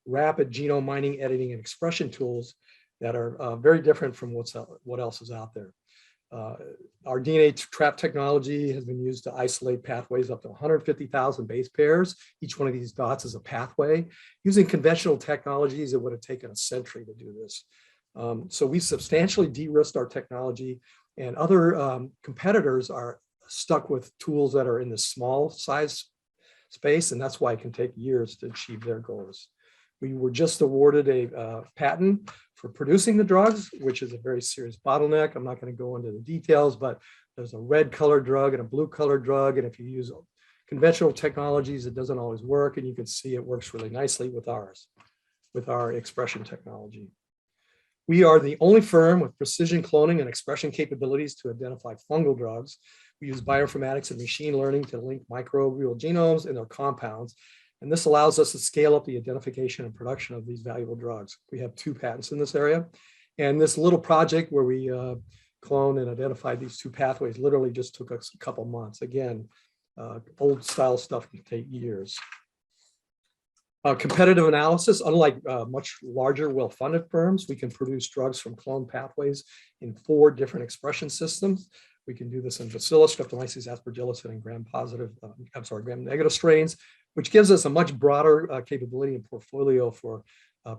rapid genome mining, editing, and expression tools that are very different from what else is out there. Our DNA trap technology has been used to isolate pathways up to 150,000 base pairs. Each one of these dots is a pathway. Using conventional technologies, it would have taken a century to do this. So we substantially de-risked our technology, and other competitors are stuck with tools that are in the small size space, and that's why it can take years to achieve their goals. We were just awarded a patent for producing the drugs, which is a very serious bottleneck. I'm not going to go into the details, but there's a red colored drug and a blue colored drug. And if you use conventional technologies, it doesn't always work. And you can see it works really nicely with ours, with our expression technology. We are the only firm with precision cloning and expression capabilities to identify fungal drugs. We use bioinformatics and machine learning to link microbial genomes and their compounds. And this allows us to scale up the identification and production of these valuable drugs. We have 2 patents in this area. And this little project where we clone and identify these 2 pathways literally just took us a couple months. Again, old style stuff can take years. Competitive analysis, unlike much larger, well-funded firms, we can produce drugs from cloned pathways in 4 different expression systems. We can do this in Bacillus, Streptomyces, Aspergillus, and in gram-negative strains, which gives us a much broader capability and portfolio for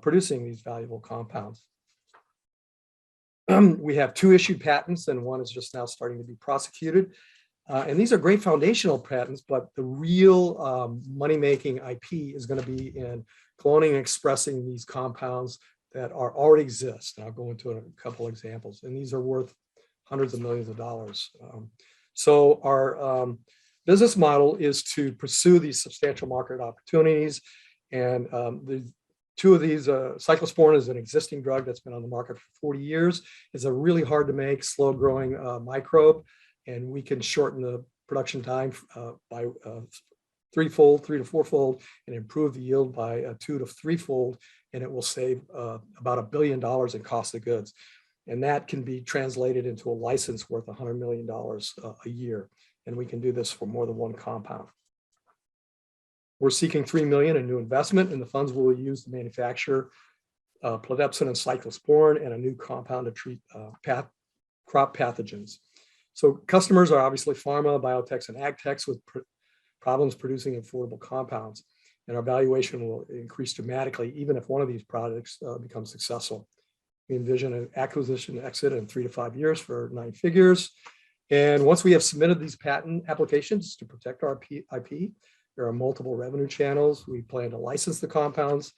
producing these valuable compounds. We have 2 issued patents, and 1 is just now starting to be prosecuted. And these are great foundational patents, but the real money-making IP is going to be in cloning and expressing these compounds that already exist. And I'll go into a couple examples, and these are worth hundreds of millions of dollars. So our business model is to pursue these substantial market opportunities. And the 2 of these, cyclosporin is an existing drug that's been on the market for 40 years. It's a really hard to make, slow growing microbe. And we can shorten the production time by 3-fold, 3 to 4-fold, and improve the yield by 2 to 3-fold. And it will save about $1 billion in cost of goods. And that can be translated into a license worth $100 million a year. And we can do this for more than 1 compound. We're seeking $3 million in new investment, and the funds will use to manufacture pledepsin and cyclosporin and a new compound to treat crop pathogens. So customers are obviously pharma, biotechs, and ag techs with problems producing affordable compounds. And our valuation will increase dramatically, even if one of these products becomes successful. We envision an acquisition exit in 3 to 5 years for 9 figures. And once we have submitted these patent applications to protect our IP, there are multiple revenue channels. We plan to license the compounds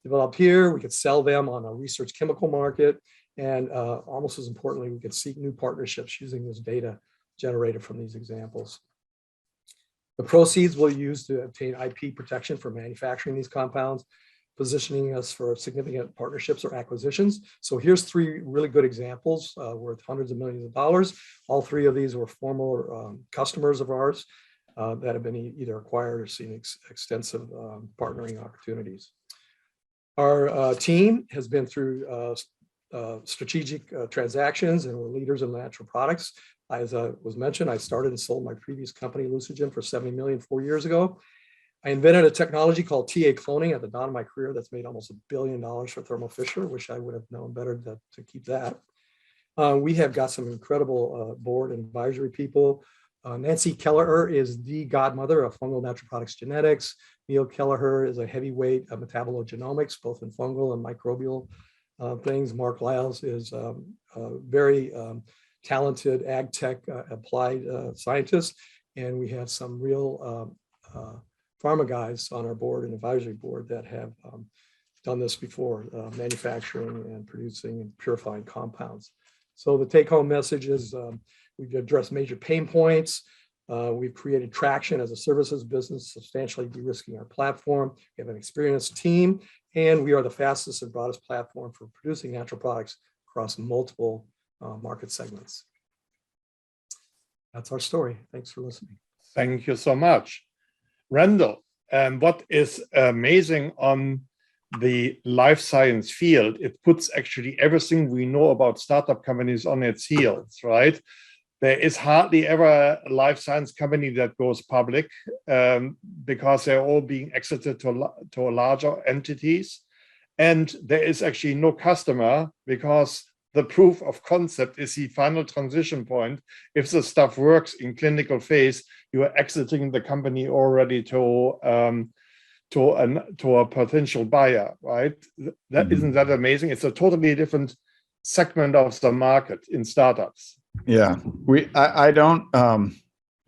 developed here. We could sell them on a research chemical market. And almost as importantly, we could seek new partnerships using this data generated from these examples. The proceeds we'll use to obtain IP protection for manufacturing these compounds, positioning us for significant partnerships or acquisitions. So here's 3 really good examples worth hundreds of millions of dollars. All 3 of these were former customers of ours that have been either acquired or seen extensive partnering opportunities. Our team has been through strategic transactions, and we're leaders in natural products. As was mentioned, I started and sold my previous company, Lucigen, for $70 million 4 years ago. I invented a technology called TA cloning at the dawn of my career that's made almost $1 billion for Thermo Fisher. Wish I would have known better to keep that. We have got some incredible board and advisory people. Nancy Kelleher is the godmother of fungal natural products genetics. Neil Kelleher is a heavyweight metabologenomics, both in fungal and microbial things. Mark Lyles is a very talented ag tech applied scientist. And we have some real pharma guys on our board and advisory board that have done this before, manufacturing and producing and purifying compounds. So the take-home message is we've addressed major pain points. We've created traction as a services business, substantially de-risking our platform. We have an experienced team, And we are the fastest and broadest platform for producing natural products across multiple market segments. That's our story. Thanks for listening. Thank you so much. Randall, what is amazing on the life science field, it puts actually everything we know about startup companies on its heels, right? There is hardly ever a life science company that goes public because they're all being exited to larger entities. And there is actually no customer because the proof of concept is the final transition point. If the stuff works in clinical phase, you are exiting the company already to a potential buyer, right? That isn't that amazing? It's a totally different segment of the market in startups. Yeah, I don't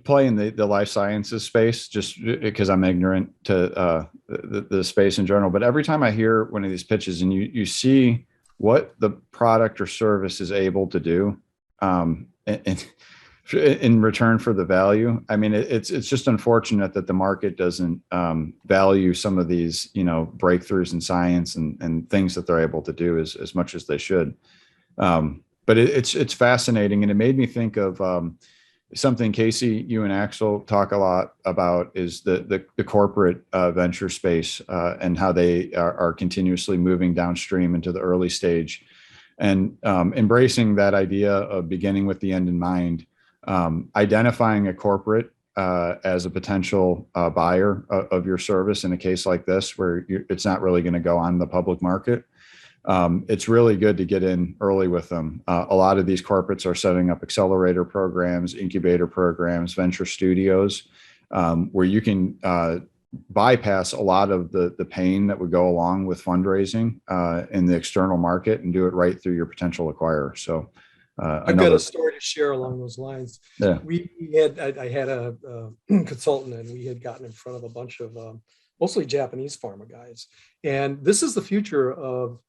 play in the life sciences space just because I'm ignorant to the space in general. But every time I hear one of these pitches and you see what the product or service is able to do and in return for the value, I mean, it's just unfortunate that the market doesn't value some of these, breakthroughs in science and things that they're able to do as much as they should. But it's fascinating, and it made me think of something, Casey, you and Axel talk a lot about is the corporate venture space and how they are continuously moving downstream into the early stage and embracing that idea of beginning with the end in mind, identifying a corporate as a potential buyer of your service in a case like this where it's not really going to go on the public market. It's really good to get in early with them. A lot of these corporates are setting up accelerator programs, incubator programs, venture studios, where you can bypass a lot of the pain that would go along with fundraising in the external market and do it right through your potential acquirer. So I've got a story to share along those lines. Yeah. I had a consultant, and we had gotten in front of a bunch of mostly Japanese pharma guys. And this is the future of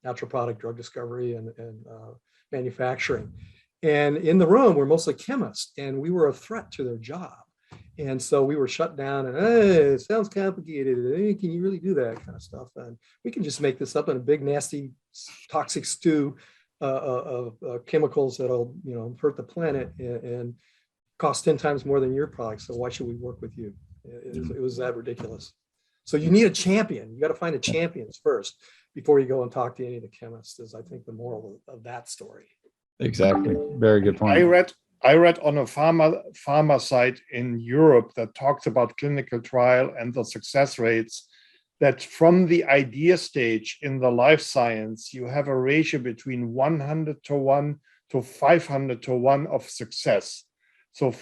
natural product drug discovery and manufacturing. And in the room, we're mostly chemists, and we were a threat to their job. And so we were shut down and, hey, it sounds complicated. Hey, can you really do that kind of stuff? And we can just make this up in a big, nasty, toxic stew of chemicals that'll, hurt the planet and cost 10 times more than your product. So why should we work with you? It was that ridiculous. So you need a champion. You got to find the champions first before you go and talk to any of the chemists, is I think the moral of that story. Exactly. Very good point. I read on a pharma site in Europe that talks about clinical trial and the success rates, that from the idea stage in the life science, you have a ratio between 100:1 to 500:1 of success. So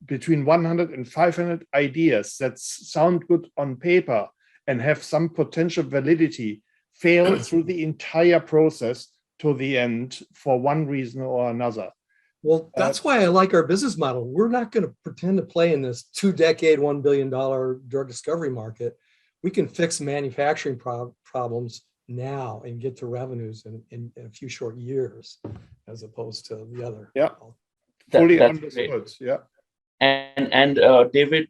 between 100 and 500 ideas that sound good on paper and have some potential validity fail through the entire process to the end for one reason or another. Well, that's why I like our business model. We're not going to pretend to play in this 2-decade, $1 billion drug discovery market. We can fix manufacturing problems now and get to revenues in a few short years, as opposed to the other. Yeah, fully understood. Great. Yeah. And David,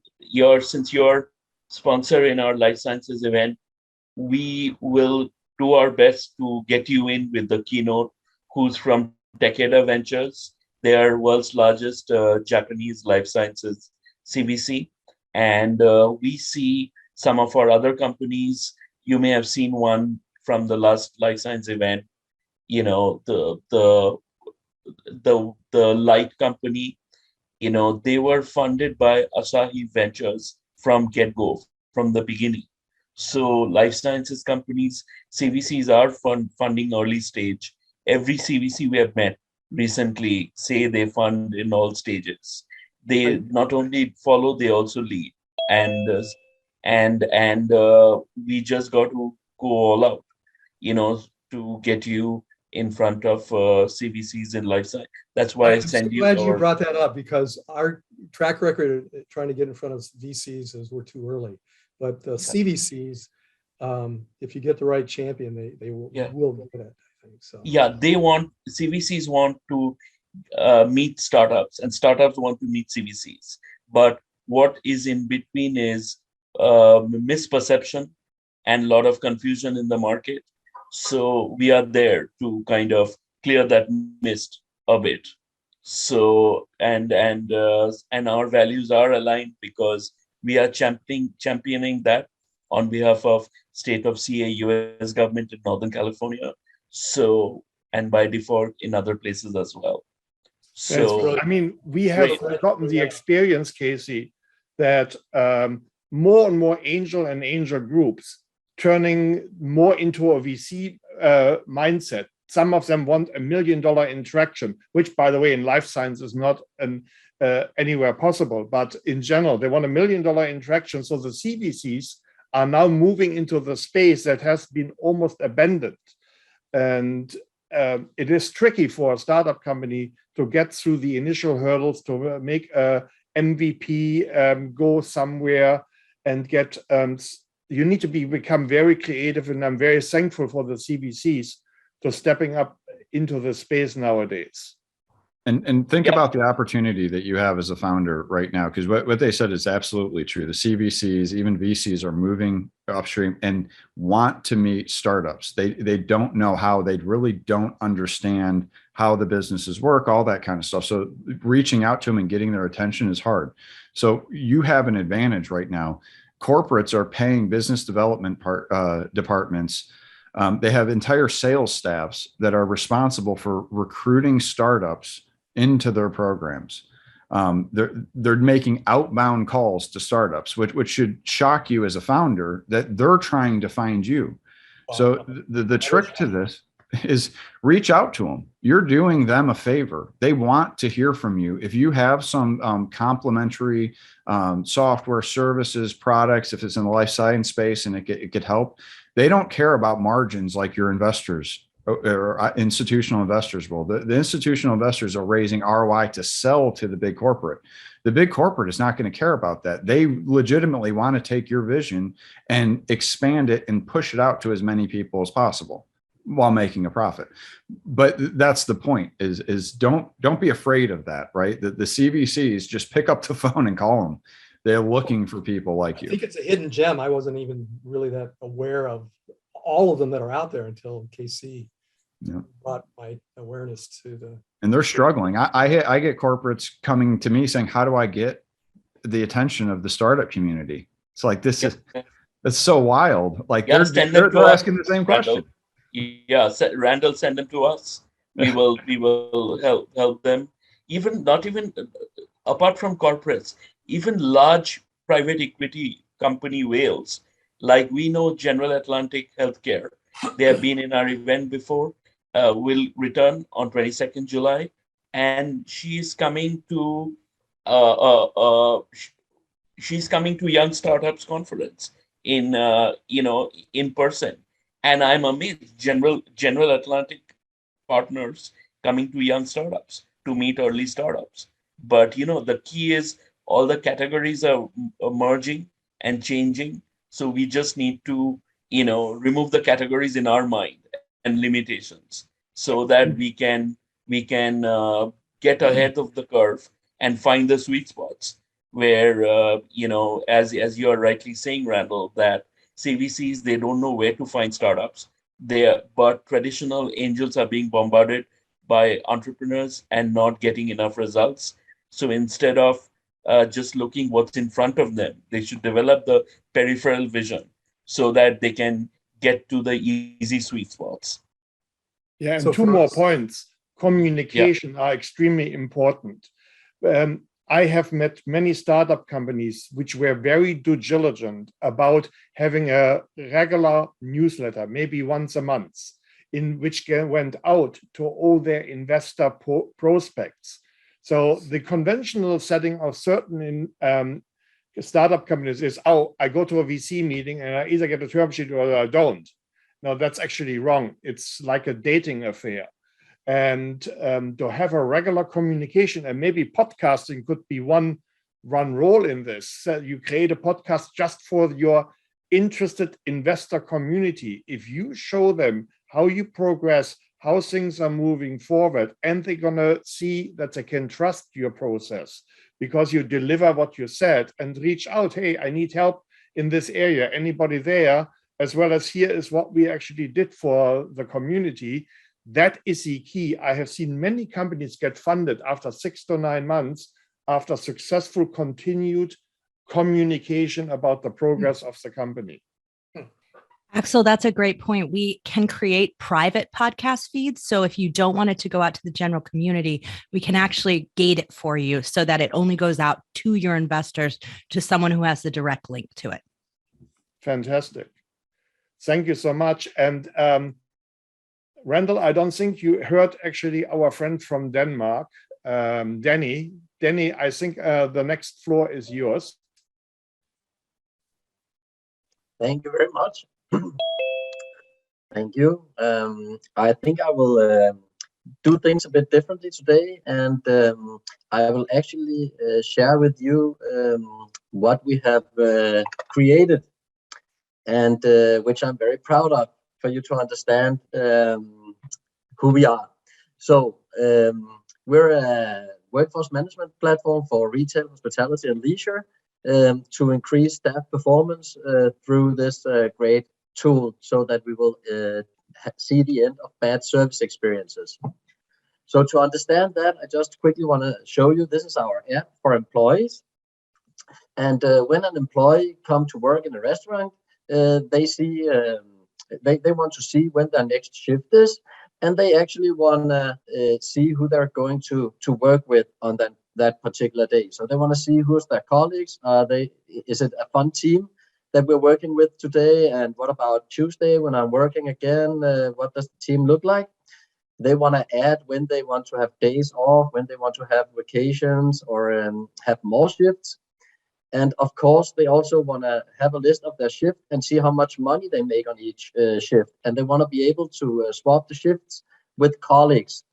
since you're sponsor in our life sciences event, we will do our best to get you in with the keynote, who's from Takeda Ventures. They are world's largest Japanese life sciences CVC. And we see some of our other companies. You may have seen one from the last life science event, the light company. They were funded by Asahi Ventures from get-go, from the beginning. So life sciences companies, CVCs are funding early stage. Every CVC we have met recently say they fund in all stages. They not only follow, they also lead. And we just got to go all out, to get you in front of CVCs in life science. That's why I send you. I'm glad you brought that up, because our track record trying to get in front of VCs is we're too early. But the CVCs, if you get the right champion, they will get it. I think so. Yeah, CVCs want to meet startups, and startups want to meet CVCs. But what is in between is misperception and a lot of confusion in the market. So we are there to kind of clear that mist a bit. So and our values are aligned because we are championing that on behalf of state of CA, US government in Northern California. So and by default in other places as well. So I mean, we have gotten the experience, Casey, that more and more angel and angel groups turning more into a VC mindset. Some of them want $1 million interaction, which, by the way, in life science is not anywhere possible. But in general, they want $1 million interaction. So the CVCs are now moving into the space that has been almost abandoned. And it is tricky for a startup company to get through the initial hurdles, to make a MVP go somewhere and get, you need to become very creative. And I'm very thankful for the CVCs to stepping up into the space nowadays. And think about the opportunity that you have as a founder right now, because what they said is absolutely true. The CVCs, even VCs, are moving upstream and want to meet startups. They don't know how, they really don't understand how the businesses work, all that kind of stuff. So reaching out to them and getting their attention is hard. So you have an advantage right now. Corporates are paying business development departments. They have entire sales staffs that are responsible for recruiting startups into their programs. They're making outbound calls to startups, which should shock you as a founder that they're trying to find you. So the trick to this is reach out to them. You're doing them a favor. They want to hear from you. If you have some complementary software services, products, if it's in the life science space and it could help, they don't care about margins like your investors or institutional investors will. The institutional investors are raising ROI to sell to the big corporate. The big corporate is not going to care about that. They legitimately want to take your vision and expand it and push it out to as many people as possible while making a profit. But that's the point, is don't be afraid of that, right? The CVCs, just pick up the phone and call them. They're looking for people like you. I think it's a hidden gem. I wasn't even really that aware of all of them that are out there until KC brought my awareness to the. And they're struggling. I get corporates coming to me saying, how do I get the attention of the startup community? It's like, it's so wild. Like they're asking the same question. Yeah, Randall, send them to us. We will help them. Not even apart from corporates, even large private equity company whales, like we know General Atlantic Healthcare. They have been in our event before, will return on 22nd July. And she's coming to Young Startups Conference in person. And I'm amazed, General Atlantic partners coming to Young Startups to meet early startups. But the key is all the categories are merging and changing. So we just need to, remove the categories in our mind and limitations so that we can get ahead of the curve and find the sweet spots where, as you are rightly saying, Randall, that CVCs, they don't know where to find startups. But traditional angels are being bombarded by entrepreneurs and not getting enough results. So instead of just looking what's in front of them, they should develop the peripheral vision so that they can get to the easy sweet spots. Yeah, and so two more points. Communication are extremely important. I have met many startup companies which were very due diligent about having a regular newsletter, maybe once a month, in which went out to all their investor prospects. So the conventional setting of certain startup companies is, I go to a VC meeting and I either get a term sheet or I don't. No, that's actually wrong. It's like a dating affair. And to have a regular communication, and maybe podcasting could be one role in this. So you create a podcast just for your interested investor community. If you show them how you progress, how things are moving forward, and they're going to see that they can trust your process because you deliver what you said and reach out, hey, I need help in this area. Anybody there? as well as here is what we actually did for the community. That is the key. I have seen many companies get funded after 6 to 9 months after successful continued communication about the progress of the company. Axel, that's a great point. We can create private podcast feeds. So if you don't want it to go out to the general community, we can actually gate it for you so that it only goes out to your investors, to someone who has the direct link to it. Fantastic. Thank you so much. And Randall, I don't think you heard actually our friend from Denmark, Danny. Danny, I think the next floor is yours. Thank you very much. Thank you. I think I will do things a bit differently today, and I will actually share with you what we have created, and which I'm very proud of, for you to understand who we are. So we're a workforce management platform for retail, hospitality, and leisure to increase staff performance through this great tool, so that we will see the end of bad service experiences. So to understand that, I just quickly want to show you, this is our app for employees. And when an employee come to work in a restaurant, they see they want to see when their next shift is, and they actually want to see who they're going to work with on that particular day. So they want to see who's their colleagues. Is it a fun team that we're working with today? And what about Tuesday when I'm working again? What does the team look like? They want to add when they want to have days off, when they want to have vacations, or have more shifts. And of course, they also want to have a list of their shift and see how much money they make on each shift. And they want to be able to swap the shifts with colleagues.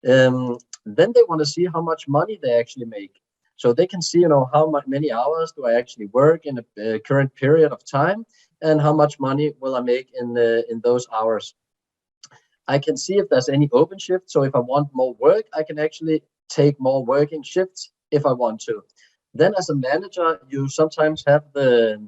Then they want to see how much money they actually make. So they can see, how many hours do I actually work in a current period of time, and how much money will I make in those hours. I can see if there's any open shifts. So if I want more work, I can actually take more working shifts if I want to. Then as a manager, you sometimes have a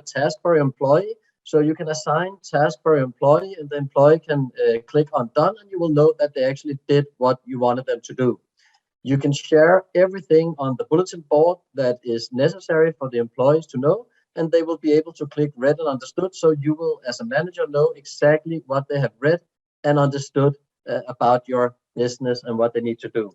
task for your employee. So you can assign task for your employee, and the employee can click on done, and you will know that they actually did what you wanted them to do. You can share everything on the bulletin board that is necessary for the employees to know, and they will be able to click read and understood. So you will, as a manager, know exactly what they have read and understood about your business and what they need to do.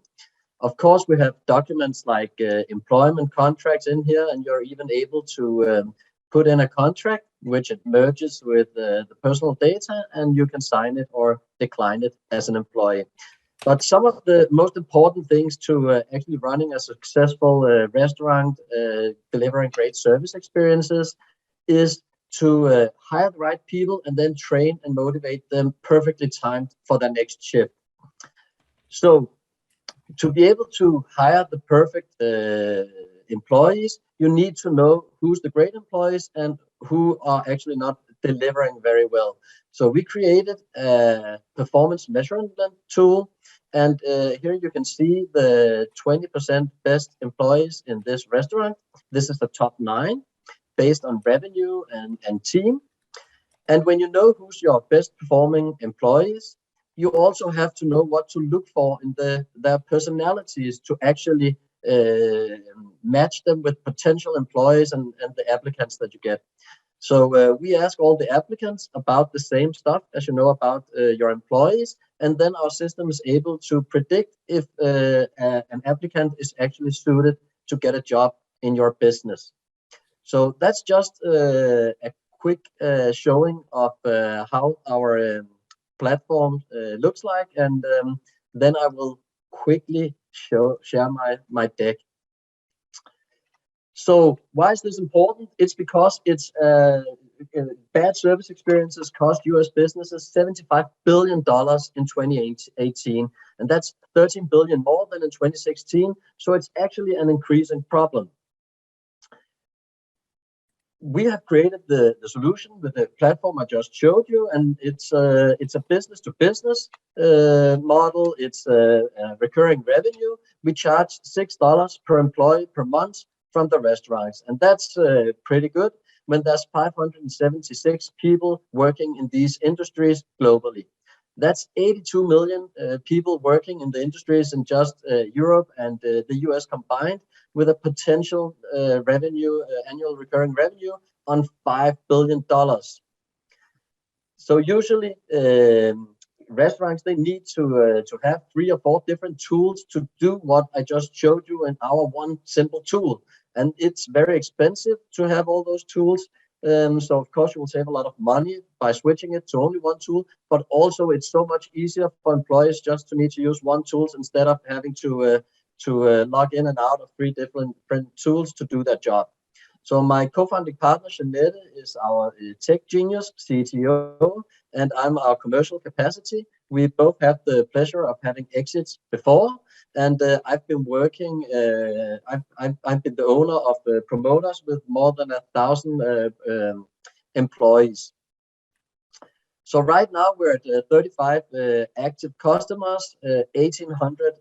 Of course, we have documents like employment contracts in here, and you're even able to put in a contract which it merges with the personal data, and you can sign it or decline it as an employee. But some of the most important things to actually running a successful restaurant, delivering great service experiences, is to hire the right people and then train and motivate them perfectly timed for their next shift. So to be able to hire the perfect employees, you need to know who's the great employees and who are actually not delivering very well. So we created a performance measurement tool, and here you can see the 20% best employees in this restaurant. This is the top 9 based on revenue and team. And when you know who's your best performing employees, you also have to know what to look for in their personalities to actually match them with potential employees and the applicants that you get. So we ask all the applicants about the same stuff as you know about your employees, and then our system is able to predict if an applicant is actually suited to get a job in your business. So that's just a quick showing of how our platform looks like, and then I will quickly share my deck. So why is this important? It's because it's bad service experiences cost US businesses $75 billion in 2018, and that's 13 billion more than in 2016. So it's actually an increasing problem. We have created the solution with the platform I just showed you, and it's a business to business model. It's a recurring revenue. We charge $6 per employee per month from the restaurants, and that's pretty good. when there's 576 people working in these industries globally. That's 82 million people working in the industries in just Europe and the US combined, with a potential annual recurring revenue on $5 billion. So usually restaurants, they need to have 3 or 4 different tools to do what I just showed you in our one simple tool. And it's very expensive to have all those tools. So of course you will save a lot of money by switching it to only one tool, but also it's so much easier for employees just to need to use one tool instead of having to log in and out of 3 different tools to do that job. So my co-founding partner, Jeanette, is our tech genius, CTO, and I'm our commercial capacity. We both have the pleasure of having exits before, and I've been working, I've been the owner of promoters with more than 1,000 employees. So right now we're at 35 active customers, 1,800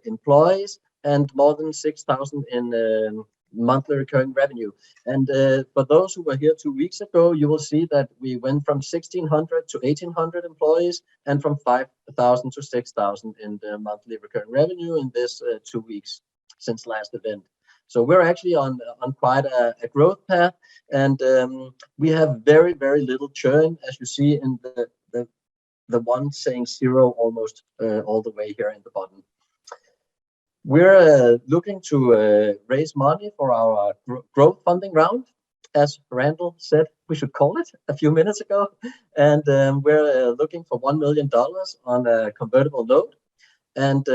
employees, and more than 6,000 in monthly recurring revenue. And for those who were here 2 weeks ago, you will see that we went from 1,600 to 1,800 employees and from 5,000 to 6,000 in the monthly recurring revenue in this 2 weeks since last event. So we're actually on quite a growth path, and we have very, very little churn, as you see in the one saying 0 almost all the way here in the bottom. We're looking to raise money for our growth funding round, as Randall said we should call it a few minutes ago. And we're looking for $1 million on a convertible note. And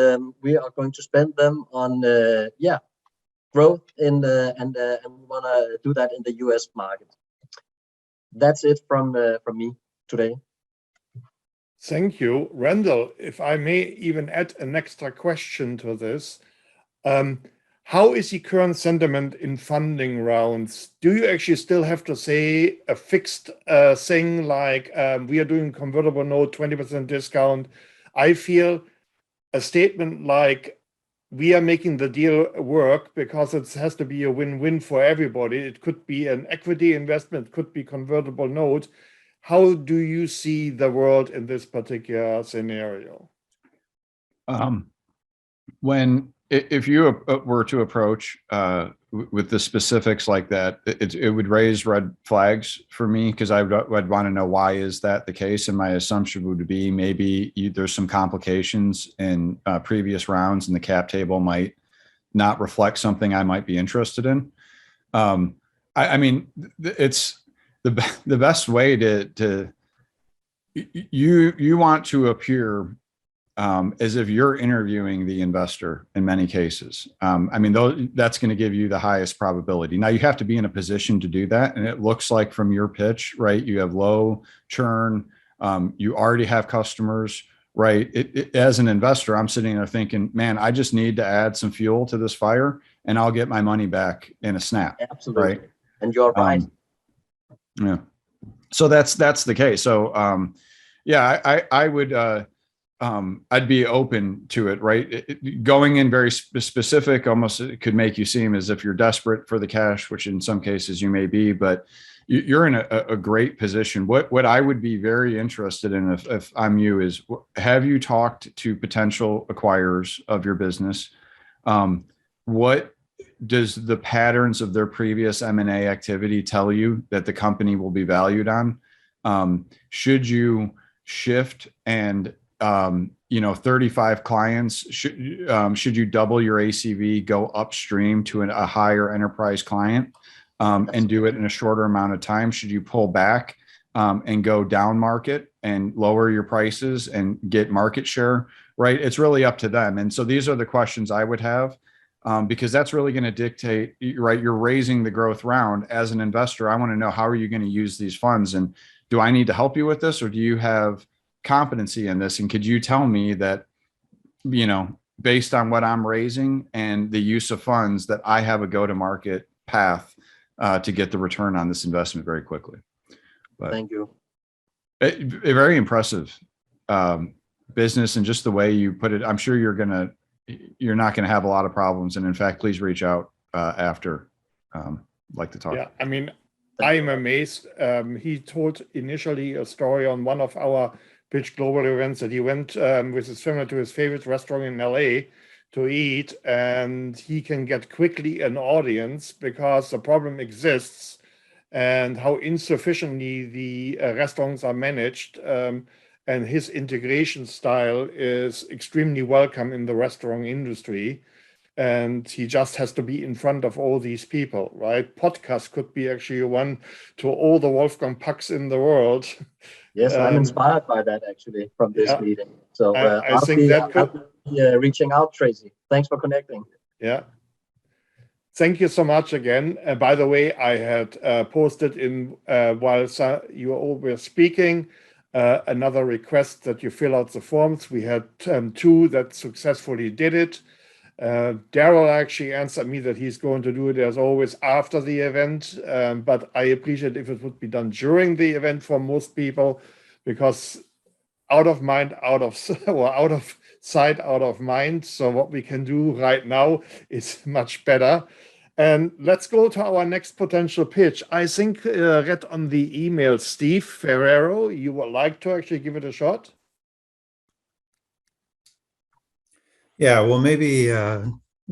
we are going to spend them on, growth and we want to do that in the US market. That's it from me today. Thank you. Randall, if I may even add an extra question to this. How is the current sentiment in funding rounds? Do you actually still have to say a fixed thing like we are doing convertible note, 20% discount? I feel a statement like we are making the deal work because it has to be a win-win for everybody. It could be an equity investment, could be convertible note. How do you see the world in this particular scenario? If you were to approach with the specifics like that, it would raise red flags for me, because I'd want to know why is that the case, and my assumption would be maybe there's some complications in previous rounds, and the cap table might not reflect something I might be interested in. I mean, it's the best way to you want to appear as if you're interviewing the investor in many cases. I mean, that's going to give you the highest probability. Now you have to be in a position to do that. And it looks like from your pitch, right, you have low churn. You already have customers, right? As an investor, I'm sitting there thinking, man, I just need to add some fuel to this fire and I'll get my money back in a snap. Absolutely. Right? And you're right. Yeah. So that's the case. So yeah, I would I'd be open to it, right? Going in very specific, almost it could make you seem as if you're desperate for the cash, which in some cases you may be, but you're in a great position. What I would be very interested in if I'm you is, have you talked to potential acquirers of your business? What does the patterns of their previous M&A activity tell you that the company will be valued on? Should you shift and 35 clients, should you double your ACV, go upstream to a higher enterprise client and do it in a shorter amount of time? Should you pull back and go down market and lower your prices and get market share, right? It's really up to them. And so these are the questions I would have, because that's really going to dictate, right? You're raising the growth round. As an investor, I want to know, how are you going to use these funds? And do I need to help you with this, or do you have competency in this? And could you tell me that, based on what I'm raising and the use of funds, that I have a go-to-market path to get the return on this investment very quickly? But thank you. A very impressive business, and just the way you put it, I'm sure you're not going to have a lot of problems. And in fact, please reach out after. Like to talk. Yeah, I mean, I'm amazed. He told initially a story on one of our Pitch Global events that he went with his family to his favorite restaurant in LA to eat, and he can get quickly an audience because the problem exists and how insufficiently the restaurants are managed. And his integration style is extremely welcome in the restaurant industry. And he just has to be in front of all these people, right? Podcast could be actually one to all the Wolfgang Pucks in the world. Yes, I'm inspired by that actually from this Yeah, meeting. So I think that could I'll be reaching out, Tracy. Thanks for connecting. Yeah. Thank you so much again. By the way, I had posted in while you all were speaking, another request that you fill out the forms. We had 2 that successfully did it. Daryl actually answered me that he's going to do it as always after the event, but I appreciate if it would be done during the event for most people, because out of mind, out of or out of sight, out of mind. So what we can do right now is much better. And let's go to our next potential pitch. I think read on the email, Steve Ferrero, you would like to actually give it a shot? Yeah, well, maybe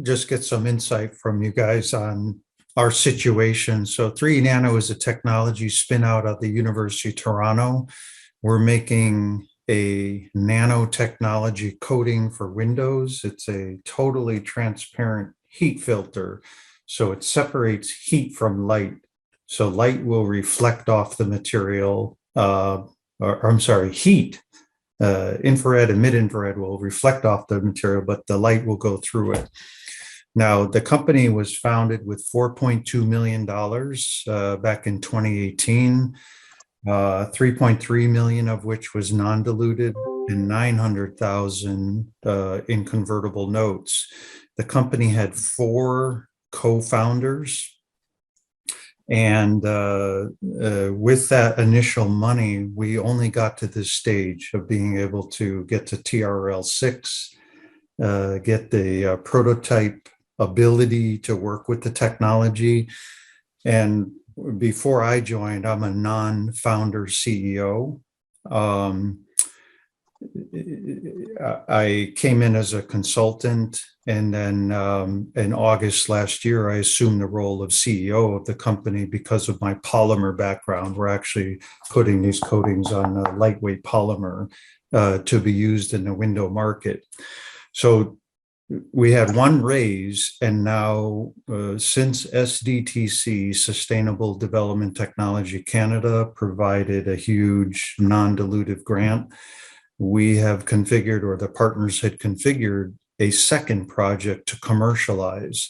just get some insight from you guys on our situation. So 3 Nano is a technology spin out of the University of Toronto. We're making a nanotechnology coating for windows. It's a totally transparent heat filter. So it separates heat from light. So light will reflect off the material, heat. Infrared and mid-infrared will reflect off the material, but the light will go through it. Now, the company was founded with $4.2 million back in 2018, 3.3 million of which was non-diluted and 900,000 in convertible notes. The company had 4 co-founders. And with that initial money, we only got to this stage of being able to get to TRL 6, get the prototype ability to work with the technology. And before I joined, I'm a non-founder CEO. I came in as a consultant, and then in August last year, I assumed the role of CEO of the company because of my polymer background. We're actually putting these coatings on a lightweight polymer to be used in the window market. So we had 1 raise, and now since SDTC, Sustainable Development Technology Canada, provided a huge non-dilutive grant, we have configured, or the partners had configured, a second project to commercialize.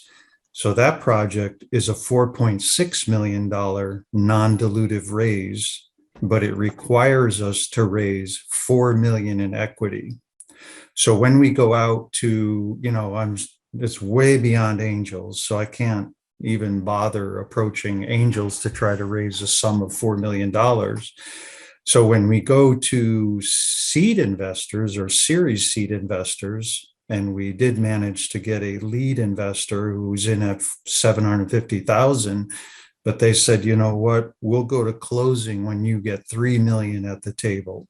So that project is a $4.6 million non-dilutive raise, but it requires us to raise $4 million in equity. So when we go out to, it's way beyond angels, so I can't even bother approaching angels to try to raise a sum of $4 million. So when we go to seed investors or series seed investors, and we did manage to get a lead investor who's in at 750,000, but they said, you know what, we'll go to closing when you get 3 million at the table.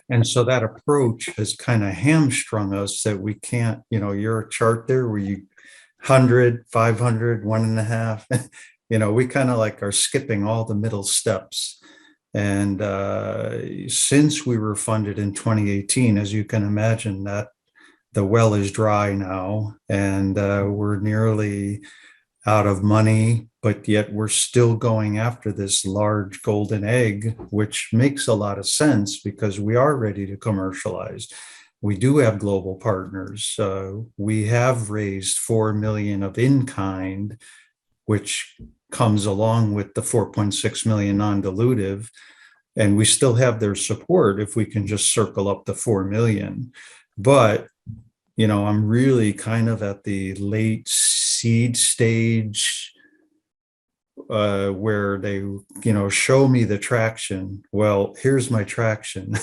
And so that approach has kind of hamstrung us that we can't, your chart there where you 100, 500, 1.5, we kind of like are skipping all the middle steps. And since we were funded in 2018, as you can imagine, that the well is dry now, and we're nearly out of money, but yet we're still going after this large golden egg, which makes a lot of sense because we are ready to commercialize. We do have global partners. We have raised 4 million of in-kind, which comes along with the 4.6 million non-dilutive, and we still have their support if we can just circle up the 4 million. But, I'm really kind of at the late seed stage where they, show me the traction. Well, here's my traction.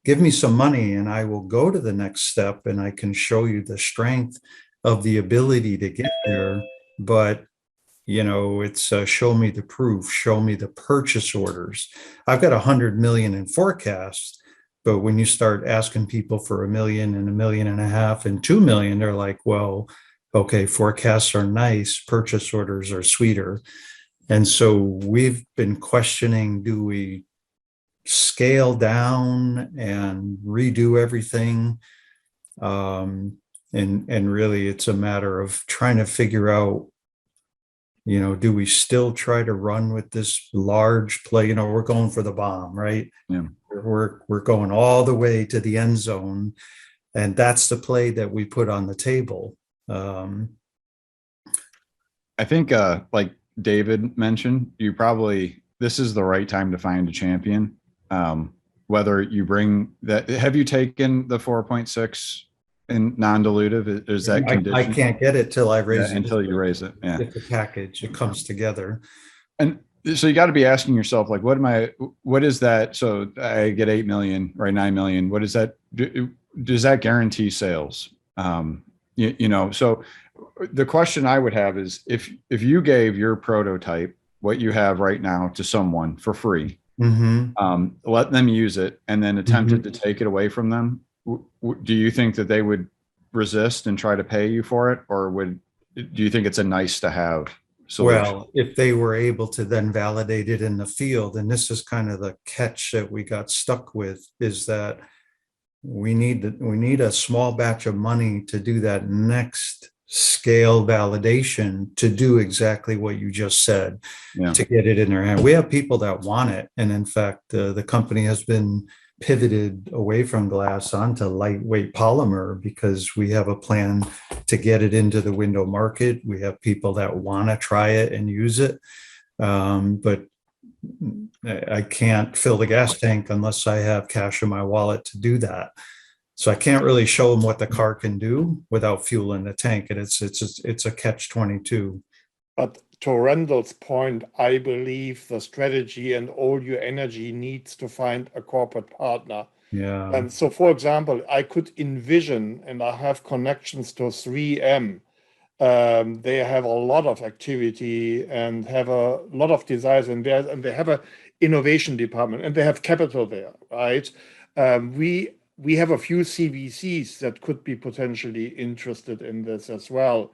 Give me some money and I will go to the next step and I can show you the strength of the ability to get there. But it's show me the proof, show me the purchase orders. I've got 100 million in forecast, but when you start asking people for 1 million and 1.5 million and 2 million, they're like, well, okay, forecasts are nice, purchase orders are sweeter. And so we've been questioning, do we scale down and redo everything? And really it's a matter of trying to figure out, do we still try to run with this large play? We're going for the bomb, right? Yeah. We're going all the way to the end zone, and that's the play that we put on the table. I think, like David mentioned, this is the right time to find a champion. Whether you bring that, have you taken the 4.6 in non-dilutive? Is that condition? I can't get it till I raise it. Until you raise it. Yeah. It's a package. It comes together. And so you got to be asking yourself, like, what is that? So I get 8 million, right? 9 million. What is that? Does that guarantee sales? So the question I would have is if you gave your prototype, what you have right now, to someone for free, let them use it, and then attempted to take it away from them, do you think that they would resist and try to pay you for it? Or do you think it's a nice to have solution? Well, if they were able to then validate it in the field, and this is kind of the catch that we got stuck with, is that we need a small batch of money to do that next scale validation, to do exactly what you just said, to get it in their hand. We have people that want it. And in fact, the company has been pivoted away from glass onto lightweight polymer because we have a plan to get it into the window market. We have people that want to try it and use it. But I can't fill the gas tank unless I have cash in my wallet to do that. So I can't really show them what the car can do without fuel in the tank. And it's a catch-22. But to Randall's point, I believe the strategy and all your energy needs to find a corporate partner. Yeah. And so, for example, I could envision, and I have connections to 3M. They have a lot of activity and have a lot of desires, and they have an innovation department, and they have capital there, right? We have a few CVCs that could be potentially interested in this as well.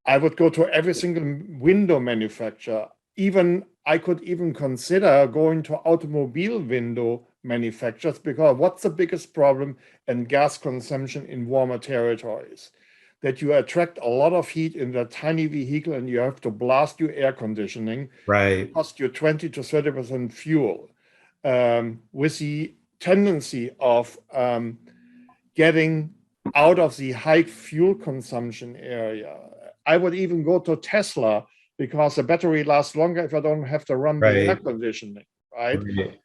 I would go to every single window manufacturer. I could even consider going to automobile window manufacturers, because what's the biggest problem in gas consumption in warmer territories? That you attract a lot of heat in that tiny vehicle, and you have to blast your air conditioning. Right. Cost you 20 to 30% fuel. With the tendency of getting out of the high fuel consumption area. I would even go to Tesla, because the battery lasts longer if I don't have to run the air conditioning, right?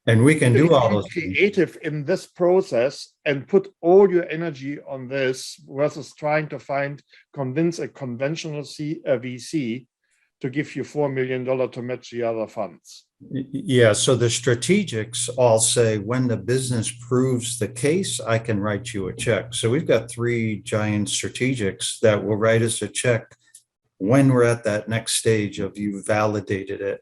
And we can do all those creative in this process and put all your energy on this versus trying to convince a conventional VC to give you $4 million to match the other funds. Yeah, so the strategics all say, when the business proves the case, I can write you a check. So we've got 3 giant strategics that will write us a check when we're at that next stage of you validated it.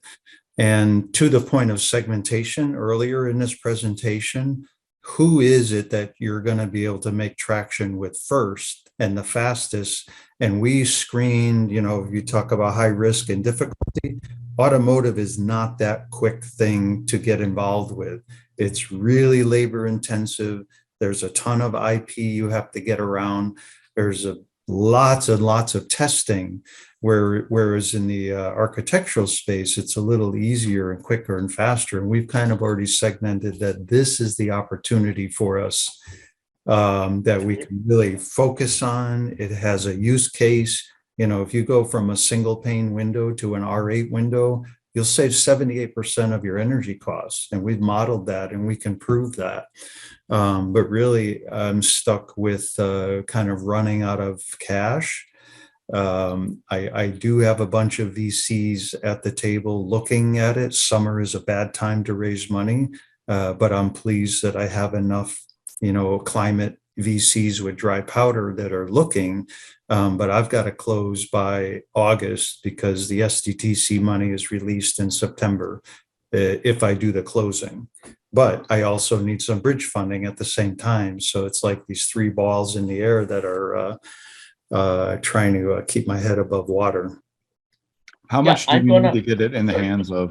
And to the point of segmentation earlier in this presentation, who is it that you're going to be able to make traction with first and the fastest? And we screened, you talk about high risk and difficulty. Automotive is not that quick thing to get involved with. It's really labor intensive. There's a ton of IP you have to get around. There's lots and lots of testing, whereas in the architectural space, it's a little easier and quicker and faster. And we've kind of already segmented that this is the opportunity for us that we can really focus on. It has a use case. If you go from a single pane window to an R8 window, you'll save 78% of your energy costs. And we've modeled that, and we can prove that. But really, I'm stuck with kind of running out of cash. I do have a bunch of VCs at the table looking at it. Summer is a bad time to raise money, but I'm pleased that I have enough, climate, VCs with dry powder that are looking, but I've got to close by August because the SDTC money is released in September if I do the closing. But I also need some bridge funding at the same time. So it's like these three balls in the air that are trying to keep my head above water. How much do you need to get it in the hands of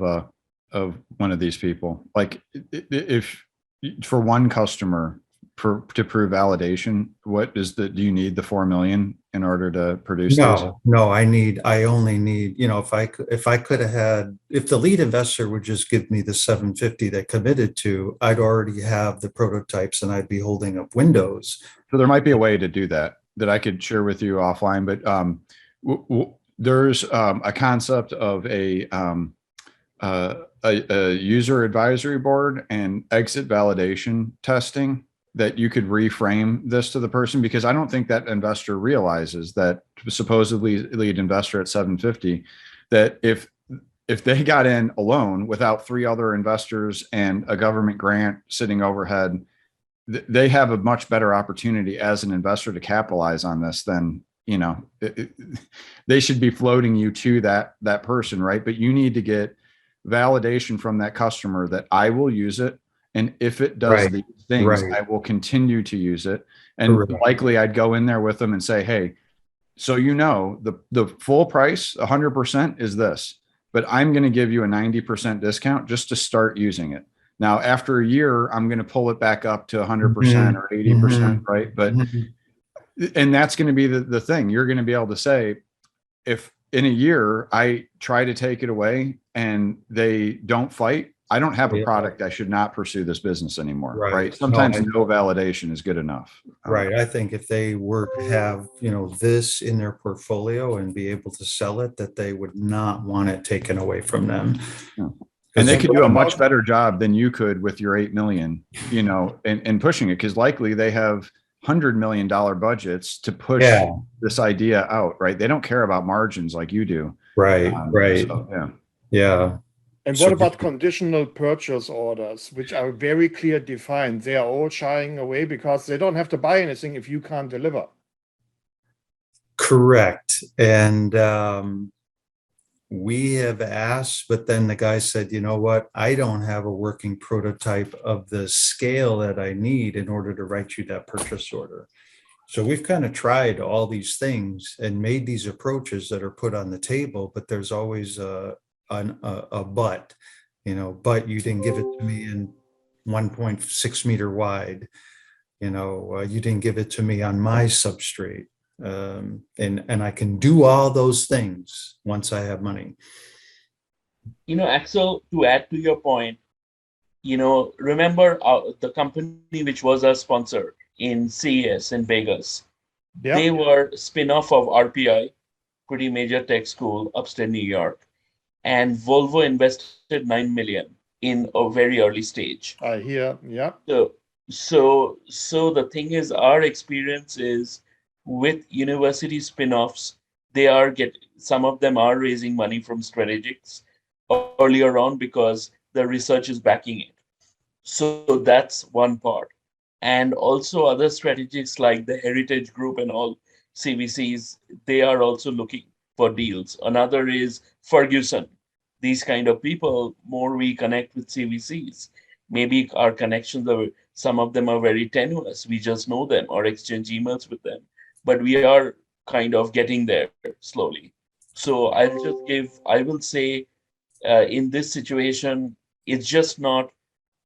one of these people? Like if for one customer to prove validation, do you need the 4 million in order to produce these? No, I only need, if I could have had, if the lead investor would just give me the 750 they committed to, I'd already have the prototypes and I'd be holding up windows. So there might be a way to do that I could share with you offline, but there's a concept of a user advisory board and exit validation testing that you could reframe this to the person, because I don't think that investor realizes that supposedly lead investor at 750, that if they got in alone without 3 other investors and a government grant sitting overhead, they have a much better opportunity as an investor to capitalize on this than, they should be floating you to that person, right? But you need to get validation from that customer that I will use it. And if it does these things, I will continue to use it. And likely I'd go in there with them and say, hey, so the full price, 100% is this, but I'm going to give you a 90% discount just to start using it. Now, after a year, I'm going to pull it back up to 100% or 80%, right? But, and that's going to be the thing. You're going to be able to say, if in a year I try to take it away and they don't fight, I don't have a product. I should not pursue this business anymore, right? Sometimes no validation is good enough. Right. I think if they were to have, this in their portfolio and be able to sell it, that they would not want it taken away from them. Yeah. And they could do a much better job than you could with your 8 million, and pushing it, because likely they have $100 million budgets to push this idea out, right? They don't care about margins like you do. Right. So, yeah. And what about conditional purchase orders, which are very clear defined? They are all shying away because they don't have to buy anything if you can't deliver. Correct. And we have asked, but then the guy said, you know what? I don't have a working prototype of the scale that I need in order to write you that purchase order. So we've kind of tried all these things and made these approaches that are put on the table, but there's always a but, but you didn't give it to me in 1.6 meter wide, you didn't give it to me on my substrate. And I can do all those things once I have money. Axel, to add to your point, remember the company which was our sponsor in CES in Vegas, they were spin-off of RPI, pretty major tech school upstate New York. And Volvo invested 9 million in a very early stage. I hear, yeah. So the thing is, our experience is with university spin-offs, some of them are raising money from strategics earlier on because the research is backing it. So that's one part. And also other strategics like the Heritage Group and all CVCs, they are also looking for deals. Another is Ferguson. These kind of people, more we connect with CVCs. Maybe our connections some of them are very tenuous. We just know them or exchange emails with them. But we are kind of getting there slowly. So I will say in this situation, it's just not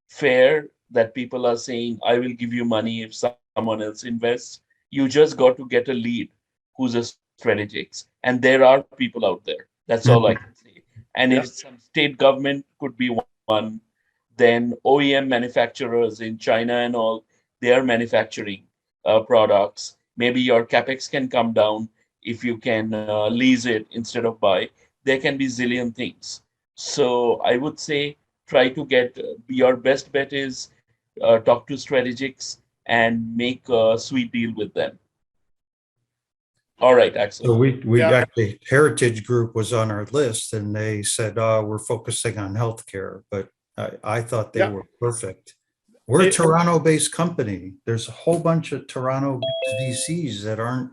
fair that people are saying, I will give you money if someone else invests. You just got to get a lead who's a strategics. And there are people out there. That's all I can say. And if some state government could be one, then OEM manufacturers in China and all, they are manufacturing products. Maybe your capex can come down if you can lease it instead of buy. There can be zillion things. So I would say try to your best bet is talk to strategics and make a sweet deal with them. All right, Axel. So we actually, Heritage Group was on our list and they said, we're focusing on healthcare, but I thought they were perfect. We're a Toronto-based company. There's a whole bunch of Toronto-based VCs that aren't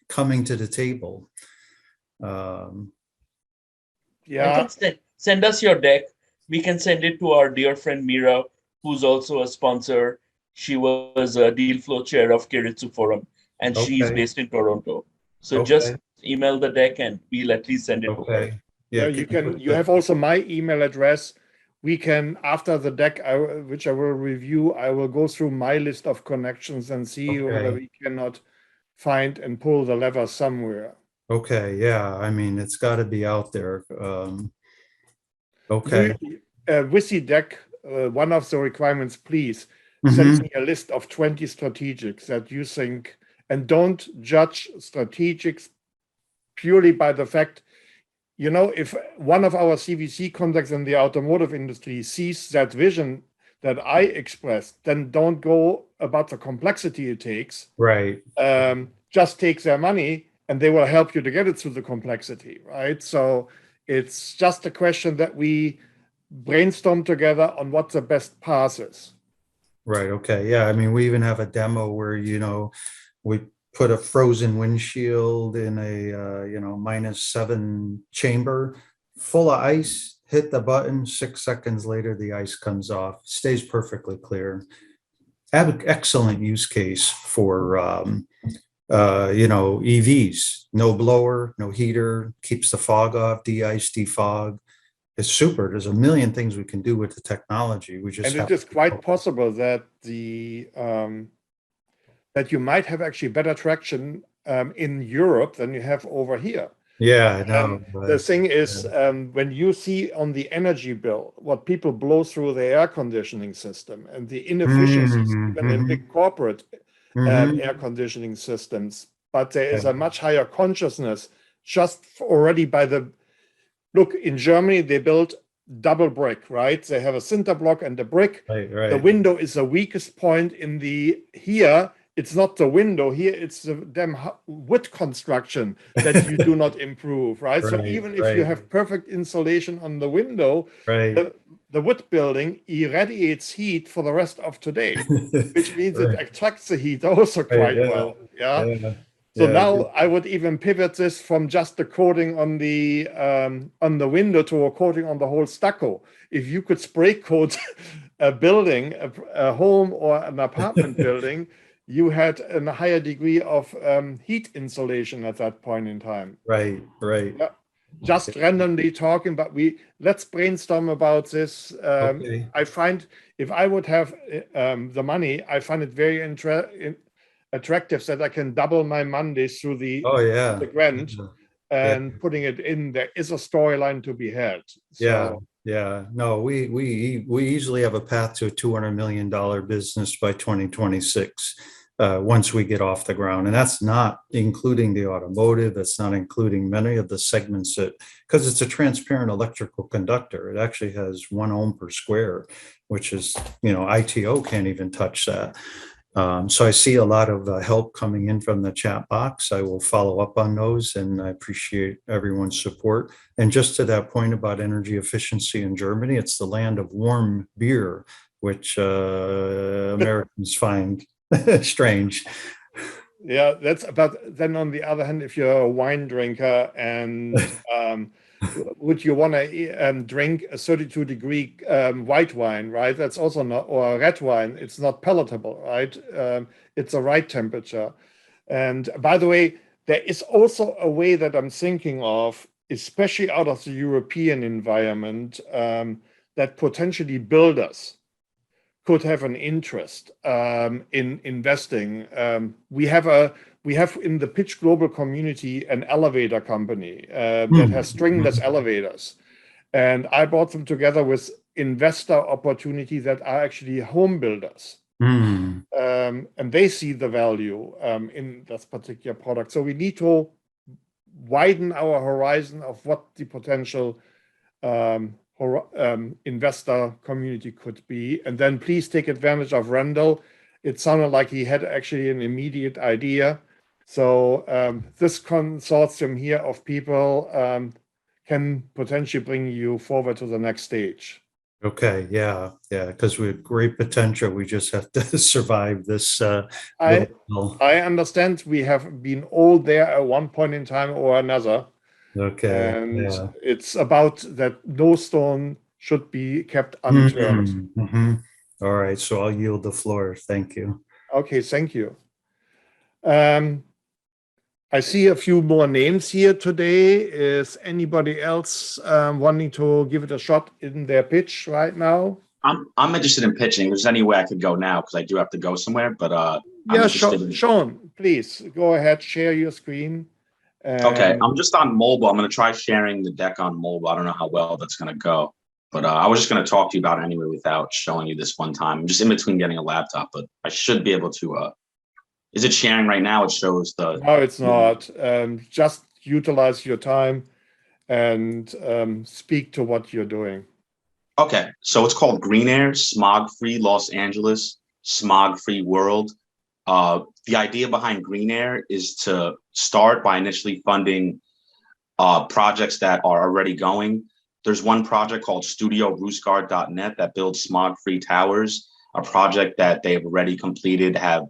coming to the table. Yeah, Send us your deck. We can send it to our dear friend Mira, who's also a sponsor. She was a deal flow chair of Kiritsu Forum, and she's Okay. based in Toronto. So Okay. just email the deck and we'll at least send it to her. Okay. yeah, you can. You have also my email address. We can, after the deck, which I will review, I will go through my list of connections and see whether Okay. we cannot find and pull the lever somewhere. Okay, yeah, I mean, it's got to be out there. Okay. With the deck, one of the requirements, please Mhm. send me a list of 20 strategics that you think, and don't judge strategics purely by the fact, you know, if one of our CVC contacts in the automotive industry sees that vision that I expressed, then don't go about the complexity it takes. Right. Just take their money and they will help you to get it through the complexity, right? So it's just a question that we brainstorm together on what the best path is. Right. Okay. Yeah. I mean, we even have a demo where, you know, we put a frozen windshield in a, you know, -7 chamber full of ice, hit the button, 6 seconds later, the ice comes off, stays perfectly clear. Excellent use case for, you know, EVs, no blower, no heater, keeps the fog off, de-ice, defog. It's super. There's a million things we can do with the technology. We just And it is quite possible that that you might have actually better traction in Europe than you have over here. Yeah, I know. The thing is, when you see on the energy bill what people blow through the air conditioning system and the inefficiencies, even in big corporate air conditioning systems, but there is a much higher consciousness just already by the look. In Germany, they built double brick, right? They have a cinder block and a brick. Right, right. The window is the weakest point in the here. It's not the window here, it's the damn wood construction that you do not improve, right? So Right, even if right. you have perfect insulation on the window, Right. the wood building irradiates heat for the rest of today, which means it attracts the heat also quite well. Yeah. So now I would even pivot this from just the coating on the window to a coating on the whole stucco. If you could spray coat a building, a home or an apartment building, you had a higher degree of heat insulation at that point in time. Right, right. Yeah. Just randomly talking, but let's brainstorm about this. Okay. I find if I would have the money, I find it very attractive that I can double my Mondays through the grant and putting it in. There is a storyline to be had. So, yeah. No, we easily have a path to a $200 million business by 2026 once we get off the ground, and that's not including the automotive. That's not including many of the segments that, because it's a transparent electrical conductor. It actually has 1 ohm per square, which is, you know, ITO can't even touch that. So I see a lot of help coming in from the chat box. I will follow up on those, and I appreciate everyone's support. And just to that point about energy efficiency in Germany, it's the land of warm beer, which Americans find strange. Yeah, but then on the other hand, if you're a wine drinker and would you want to drink a 32-degree white wine, right? That's also not, or a red wine, it's not palatable, right? It's the right temperature. And by the way, there is also a way that I'm thinking of, especially out of the European environment, that potentially builders could have an interest in investing. We have in the Pitch Global community an elevator company that has stringless elevators, and I brought them together with investor opportunity that are actually home builders, and they see the value in this particular product. So we need to widen our horizon of what the potential investor community could be, and then please take advantage of Randall. It sounded like he had actually an immediate idea. So this consortium here of people can potentially bring you forward to the next stage. Okay, yeah, because we have great potential. We just have to survive this. I little- I understand we have been all there at one point in time or another, Okay, and yeah. it's about that no stone should be kept unturned. Mhm. All right, so I'll yield the floor. Thank you. Okay, thank you. I see a few more names here today. Is anybody else wanting to give it a shot in their pitch right now? I'm interested in pitching. If there's any way I could go now because I do have to go somewhere, but I'm Yeah, interested in. Sean, please go ahead, share your screen. Okay, I'm just on mobile. I'm going to try sharing the deck on mobile. I don't know how well that's going to go, but I was just going to talk to you about it anyway without showing you this one time. I'm just in between getting a laptop, but I should be able to. Is it sharing right now? It shows the. No, it's not. Just utilize your time and speak to what you're doing. Okay, so it's called Green Air, Smog-Free Los Angeles, Smog-Free World. The idea behind Green Air is to start by initially funding projects that are already going. There's one project called StudioRoostGuard.net that builds smog-free towers, a project that they've already completed, have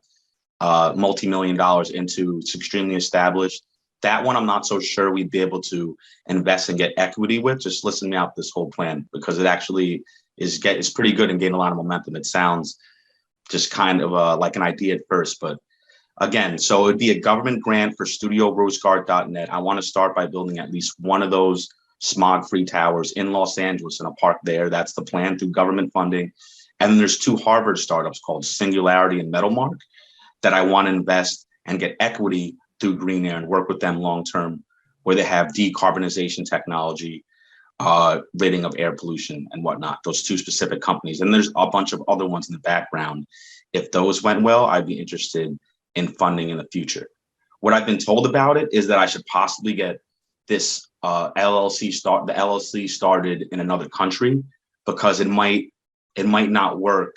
multi-million dollars into. It's extremely established. That one, I'm not so sure we'd be able to invest and get equity with. Just listen me out this whole plan because it actually is pretty good and gain a lot of momentum. It sounds just kind of like an idea at first, but again, so it would be a government grant for StudioRoostGuard.net. I want to start by building at least one of those smog-free towers in Los Angeles in a park there. That's the plan through government funding. And then there's two Harvard startups called Singularity and Metalmark that I want to invest and get equity through Green Air and work with them long-term, where they have decarbonization technology, rating of air pollution and whatnot, those two specific companies. And there's a bunch of other ones in the background. If those went well, I'd be interested in funding in the future. What I've been told about it is that I should possibly get this LLC started in another country because it might not work.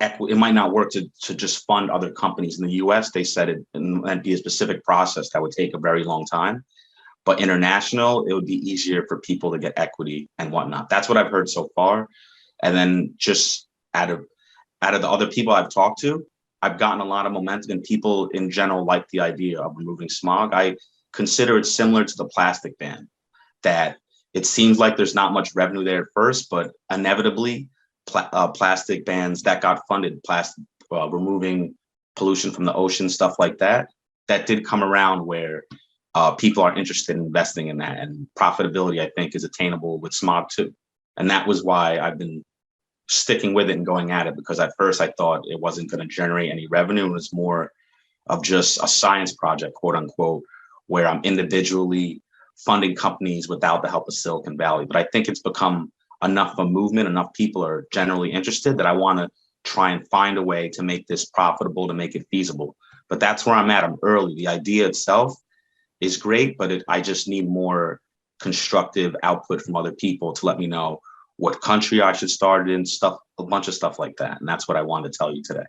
It might not work to just fund other companies in the US. They said it'd be a specific process that would take a very long time. But international, it would be easier for people to get equity and whatnot. That's what I've heard so far. And then just out of the other people I've talked to, I've gotten a lot of momentum and people in general like the idea of removing smog. I consider it similar to the plastic ban, that it seems like there's not much revenue there at first, but inevitably plastic bans that got funded, removing pollution from the ocean, stuff like that, that did come around where people are interested in investing in that, and profitability, I think, is attainable with smog too. And that was why I've been sticking with it and going at it, because at first I thought it wasn't going to generate any revenue. It was more of just a science project, quote unquote, where I'm individually funding companies without the help of Silicon Valley. But I think it's become enough of a movement, enough people are generally interested that I want to try and find a way to make this profitable, to make it feasible. But that's where I'm at. I'm early. The idea itself is great, but I just need more constructive output from other people to let me know what country I should start in, a bunch of stuff like that. And that's what I wanted to tell you today.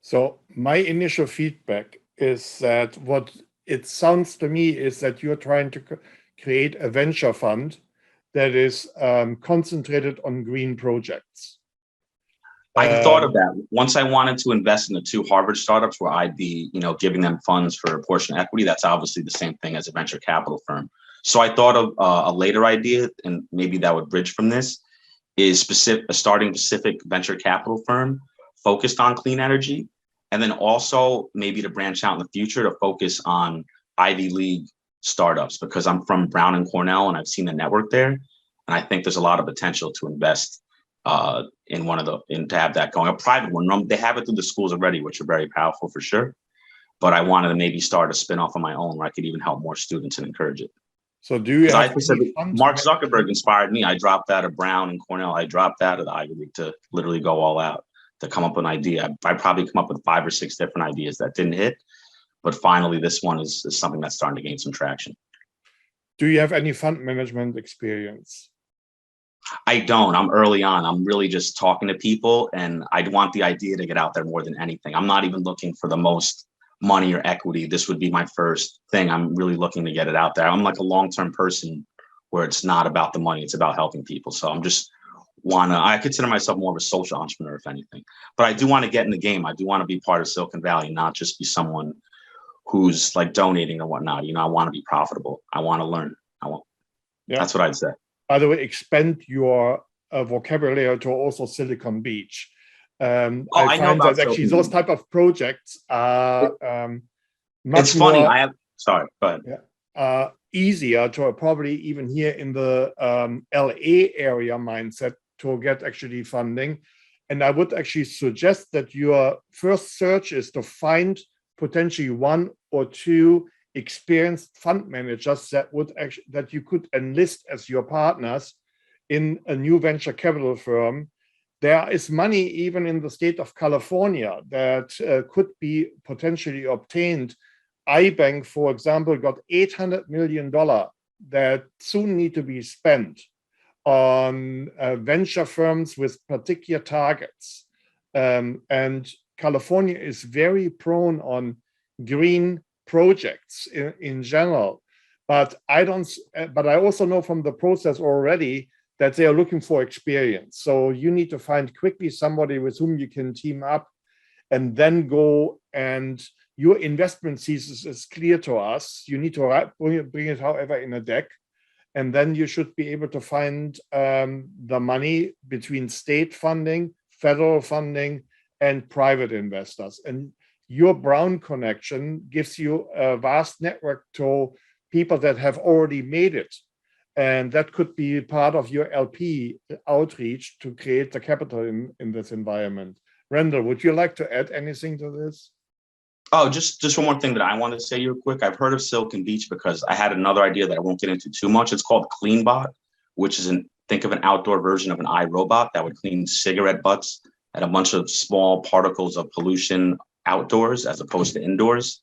So my initial feedback is that what it sounds to me is that you're trying to create a venture fund that is concentrated on green projects. I thought of that. Once I wanted to invest in the two Harvard startups where I'd be, giving them funds for a portion of equity. That's obviously the same thing as a venture capital firm. So I thought of a later idea, and maybe that would bridge from this, is starting a specific venture capital firm focused on clean energy. And then also maybe to branch out in the future to focus on Ivy League startups, because I'm from Brown and Cornell and I've seen the network there. And I think there's a lot of potential to invest in to have that going, a private one. They have it through the schools already, which are very powerful for sure. But I wanted to maybe start a spinoff of my own where I could even help more students and encourage it. So do you have Mark Zuckerberg inspired me. I dropped out of Brown and Cornell. I dropped out of the Ivy League to literally go all out to come up with an idea. I probably come up with 5 or 6 different ideas that didn't hit. But finally, this one is something that's starting to gain some traction. Do you have any fund management experience? I don't. I'm early on. I'm really just talking to people, and I want the idea to get out there more than anything. I'm not even looking for the most money or equity. This would be my first thing. I'm really looking to get it out there. I'm like a long-term person where it's not about the money. It's about helping people. So I'm just I consider myself more of a social entrepreneur, if anything. But I do want to get in the game. I do want to be part of Silicon Valley, not just be someone who's like donating or whatnot. I want to be profitable. I want to learn. That's what I'd say. By the way, expand your vocabulary to also Silicon Beach. I find that actually those type of projects are much it's funny. more, sorry, go ahead. Easier to probably even here in the LA area mindset to get actually funding. And I would actually suggest that your first search is to find potentially 1 or 2 experienced fund managers that you could enlist as your partners in a new venture capital firm. There is money even in the state of California that could be potentially obtained. iBank, for example, got $800 million that soon need to be spent on venture firms with particular targets. And California is very prone on green projects in general. But I also know from the process already that they are looking for experience. So you need to find quickly somebody with whom you can team up and then go, and your investment thesis is clear to us. You need to bring it, however, in a deck. And then you should be able to find the money between state funding, federal funding, and private investors. And your Brown connection gives you a vast network to people that have already made it. And that could be part of your LP outreach to create the capital in this environment. Randall, would you like to add anything to this? Oh, just one more thing that I want to say real quick. I've heard of Silicon Beach because I had another idea that I won't get into too much. It's called CleanBot, which is think of an outdoor version of an iRobot that would clean cigarette butts and a bunch of small particles of pollution outdoors as opposed to indoors.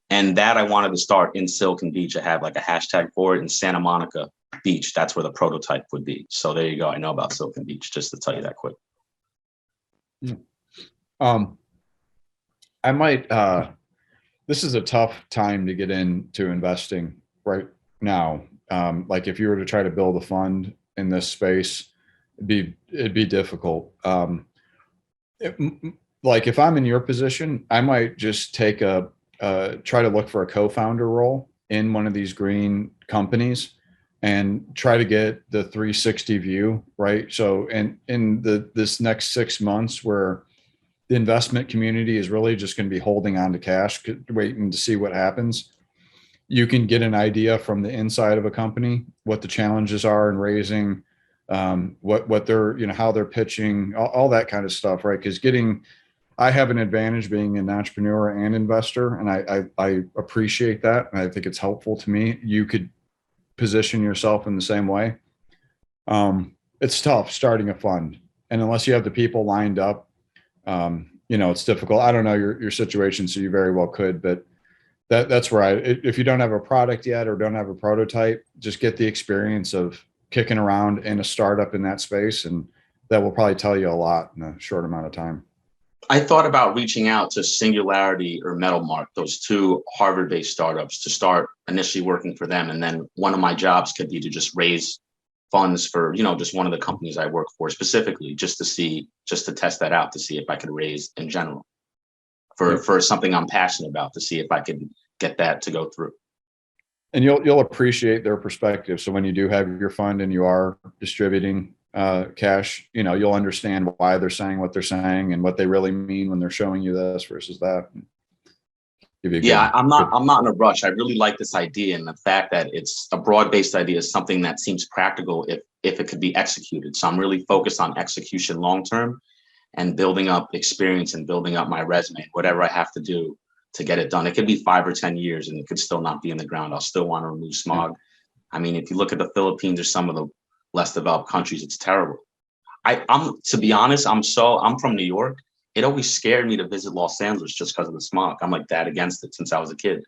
And that I wanted to start in Silicon Beach. I have like a hashtag for it in Santa Monica Beach. That's where the prototype would be. So there you go. I know about Silicon Beach, just to tell you that quick. I might, this is a tough time to get into investing right now. Like if you were to try to build a fund in this space, it'd be difficult. Like if I'm in your position, I might just try to look for a co-founder role in one of these green companies and try to get the 360 view, right? So in this next 6 months where the investment community is really just going to be holding on to cash, waiting to see what happens, you can get an idea from the inside of a company, what the challenges are in raising, what they're, how they're pitching, all that kind of stuff, right? Because I have an advantage being an entrepreneur and investor, and I appreciate that. And I think it's helpful to me. You could position yourself in the same way. It's tough starting a fund. And unless you have the people lined up, it's difficult. I don't know your situation, so you very well could, but that's where if you don't have a product yet or don't have a prototype, just get the experience of kicking around in a startup in that space. And that will probably tell you a lot in a short amount of time. I thought about reaching out to Singularity or Metalmark, those 2 Harvard-based startups, to start initially working for them. And then one of my jobs could be to just raise funds for, just one of the companies I work for specifically, just to test that out, to see if I could raise in general for something I'm passionate about, to see if I could get that to go through. And you'll appreciate their perspective. So when you do have your fund and you are distributing cash, you'll understand why they're saying what they're saying and what they really mean when they're showing you this versus that. I'm not in a rush. I really like this idea, and the fact that it's a broad-based idea is something that seems practical if it could be executed. So I'm really focused on execution long-term and building up experience and building up my resume, whatever I have to do to get it done. It could be 5 or 10 years and it could still not be in the ground. I'll still want to remove smog. I mean, if you look at the Philippines or some of the less developed countries, it's terrible. I'm to be honest, I'm from New York. It always scared me to visit Los Angeles just because of the smog. I'm like that against it since I was a kid.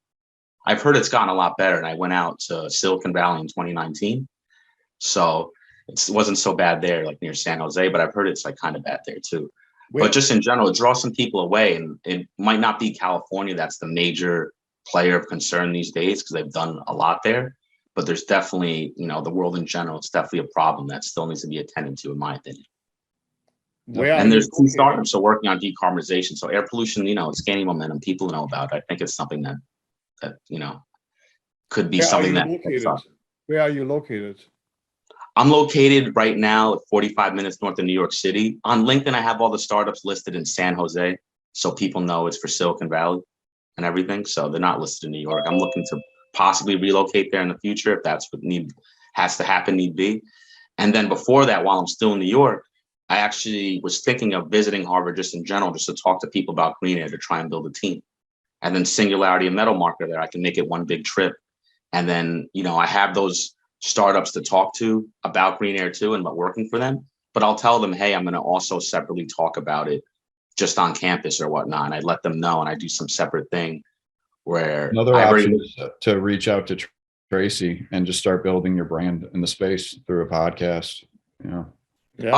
I've heard it's gotten a lot better, and I went out to Silicon Valley in 2019. So it wasn't so bad there, like near San Jose, but I've heard it's like kind of bad there too. But just in general, it draws some people away, and it might not be California that's the major player of concern these days because they've done a lot there. but there's definitely, the world in general, it's definitely a problem that still needs to be attended to, in my opinion. And there's two startups are working on decarbonization. So air pollution, it's gaining momentum. People know about it. I think it's something that could be something that. Where are you located? I'm located right now 45 minutes north of New York City. On LinkedIn, I have all the startups listed in San Jose, so people know it's for Silicon Valley and everything. So they're not listed in New York. I'm looking to possibly relocate there in the future if that's what has to happen, need be. And then before that, while I'm still in New York, I actually was thinking of visiting Harvard just in general, just to talk to people about green air, to try and build a team. And then Singularity and Metal Marker there, I can make it one big trip. And then, I have those startups to talk to about green air too and about working for them. But I'll tell them, hey, I'm going to also separately talk about it just on campus or whatnot. And I let them know, and I do some separate thing where another option is to reach out to Tracy and just start building your brand in the space through a podcast. Yeah.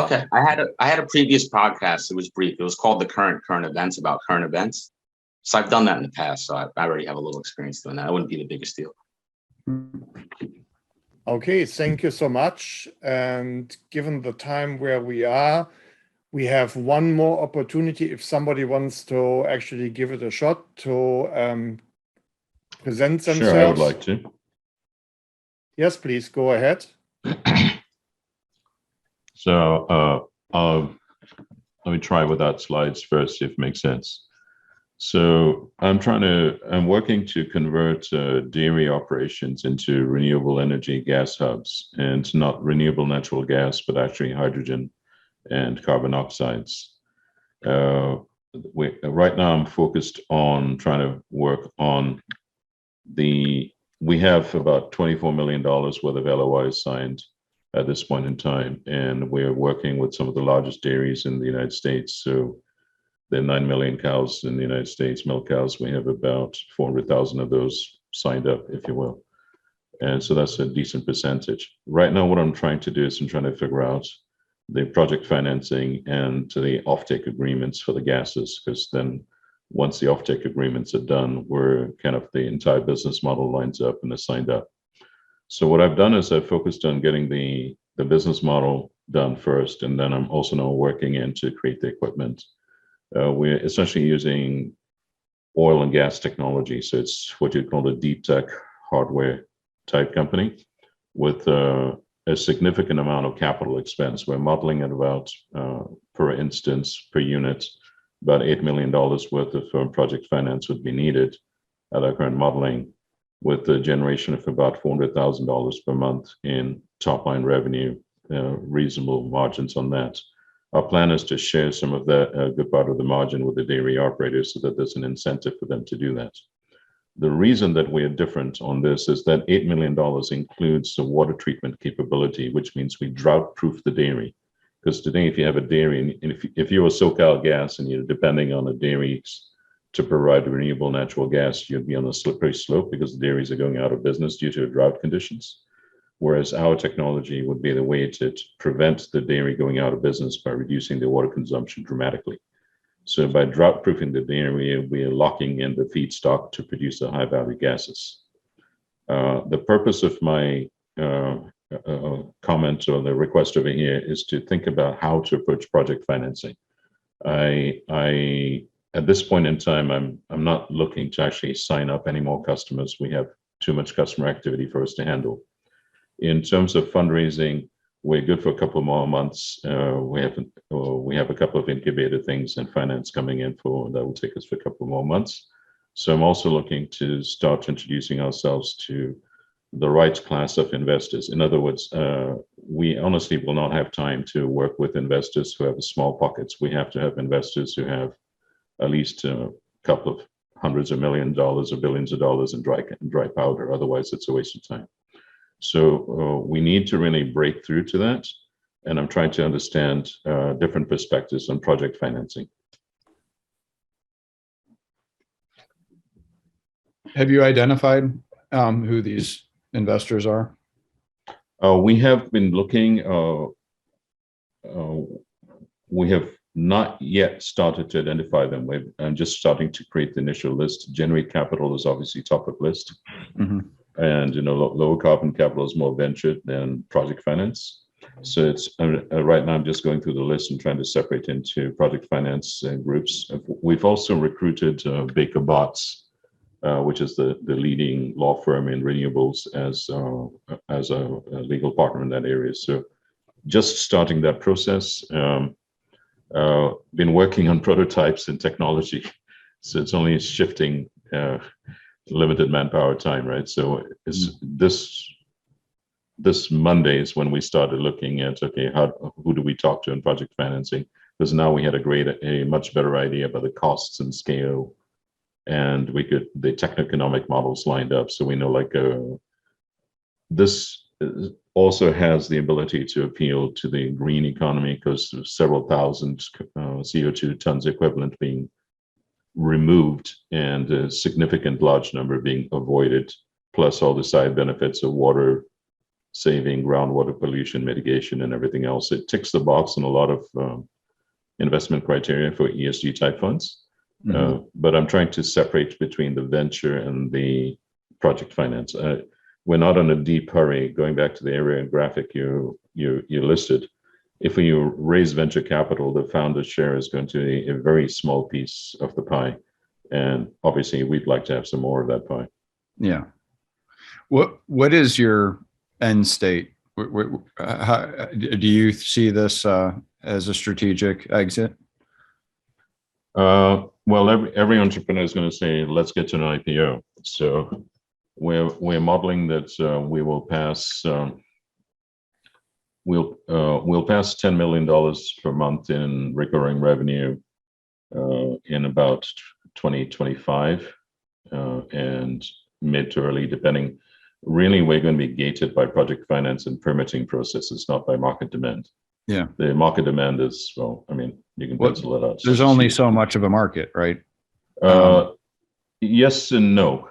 Okay. I had a previous podcast. It was brief. It was called The Current Events, about current events. So I've done that in the past. So I already have a little experience doing that. It wouldn't be the biggest deal. Okay, thank you so much. And given the time where we are, we have one more opportunity if somebody wants to actually give it a shot to present themselves. Sure, I would like to. Yes, please go ahead. So let me try without slides first, see if it makes sense. So I'm working to convert dairy operations into renewable energy gas hubs, and not renewable natural gas, but actually hydrogen and carbon oxides. Right now I'm focused on trying to work on we have about $24 million worth of LOIs signed at this point in time, and we're working with some of the largest dairies in the United States. So there are 9 million cows in the United States, milk cows. We have about 400,000 of those signed up, if you will. And so that's a decent percentage. Right now, what I'm trying to do is I'm trying to figure out the project financing and the offtake agreements for the gases, because then once the offtake agreements are done, we're kind of the entire business model lines up and is signed up. So what I've done is I've focused on getting the business model done first, and then I'm also now working in to create the equipment. We're essentially using oil and gas technology. So it's what you'd call a deep tech hardware type company with a significant amount of capital expense. We're modeling at about, per instance, per unit, about $8 million worth of project finance would be needed at our current modeling, with the generation of about $400,000 per month in top line revenue, reasonable margins on that. Our plan is to share some of that good part of the margin with the dairy operators so that there's an incentive for them to do that. The reason that we are different on this is that $8 million includes the water treatment capability, which means we drought proof the dairy. Because today, if you have a dairy, and if you're a SoCal gas and you're depending on the dairies to provide renewable natural gas, you'd be on a slippery slope because the dairies are going out of business due to drought conditions. Whereas our technology would be the way to prevent the dairy going out of business by reducing the water consumption dramatically. So by drought proofing the dairy, we are locking in the feedstock to produce the high value gases. The purpose of my comment or the request over here is to think about how to approach project financing. At this point in time, I'm not looking to actually sign up any more customers. We have too much customer activity for us to handle. In terms of fundraising, we're good for a couple more months. We have a couple of incubator things and finance coming in that will take us for a couple more months. So I'm also looking to start introducing ourselves to the right class of investors. In other words, we honestly will not have time to work with investors who have small pockets. We have to have investors who have at least a couple of hundreds of millions of dollars or billions of dollars in dry powder. Otherwise, it's a waste of time. So we need to really break through to that. And I'm trying to understand different perspectives on project financing. Have you identified who these investors are? We have been looking. We have not yet started to identify them. I'm just starting to create the initial list. Generate Capital is obviously top of list. Mm-hmm. and lower carbon capital is more venture than project finance. So it's right now I'm just going through the list and trying to separate into project finance groups. We've also recruited Baker Botts, which is the leading law firm in renewables, as a legal partner in that area. So just starting that process. Been working on prototypes and technology, so it's only shifting limited manpower time, right? So it's this Monday is when we started looking at, okay, who do we talk to in project financing? Because now we had a much better idea about the costs and scale, and the techno-economic models lined up. So we know this also has the ability to appeal to the green economy, because there's several thousand CO2 tons equivalent being removed and a significant large number being avoided, plus all the side benefits of water saving, groundwater pollution mitigation, and everything else. It ticks the box in a lot of investment criteria for ESG type funds. But I'm trying to separate between the venture and the project finance. We're not in a deep hurry. Going back to the area and graphic you listed, if we raise venture capital, the founder share is going to be a very small piece of the pie, and obviously we'd like to have some more of that pie. Yeah. What is your end state? Do you see this as a strategic exit? Well, every entrepreneur is going to say, let's get to an IPO. So we're modeling that we will pass we'll pass $10 million per month in recurring revenue in about 2025 and mid to early, depending. Really, we're going to be gated by project finance and permitting processes, not by market demand. Yeah. The market demand is, well, I mean, you can pencil it out. There's only so much of a market, right? Yes and no.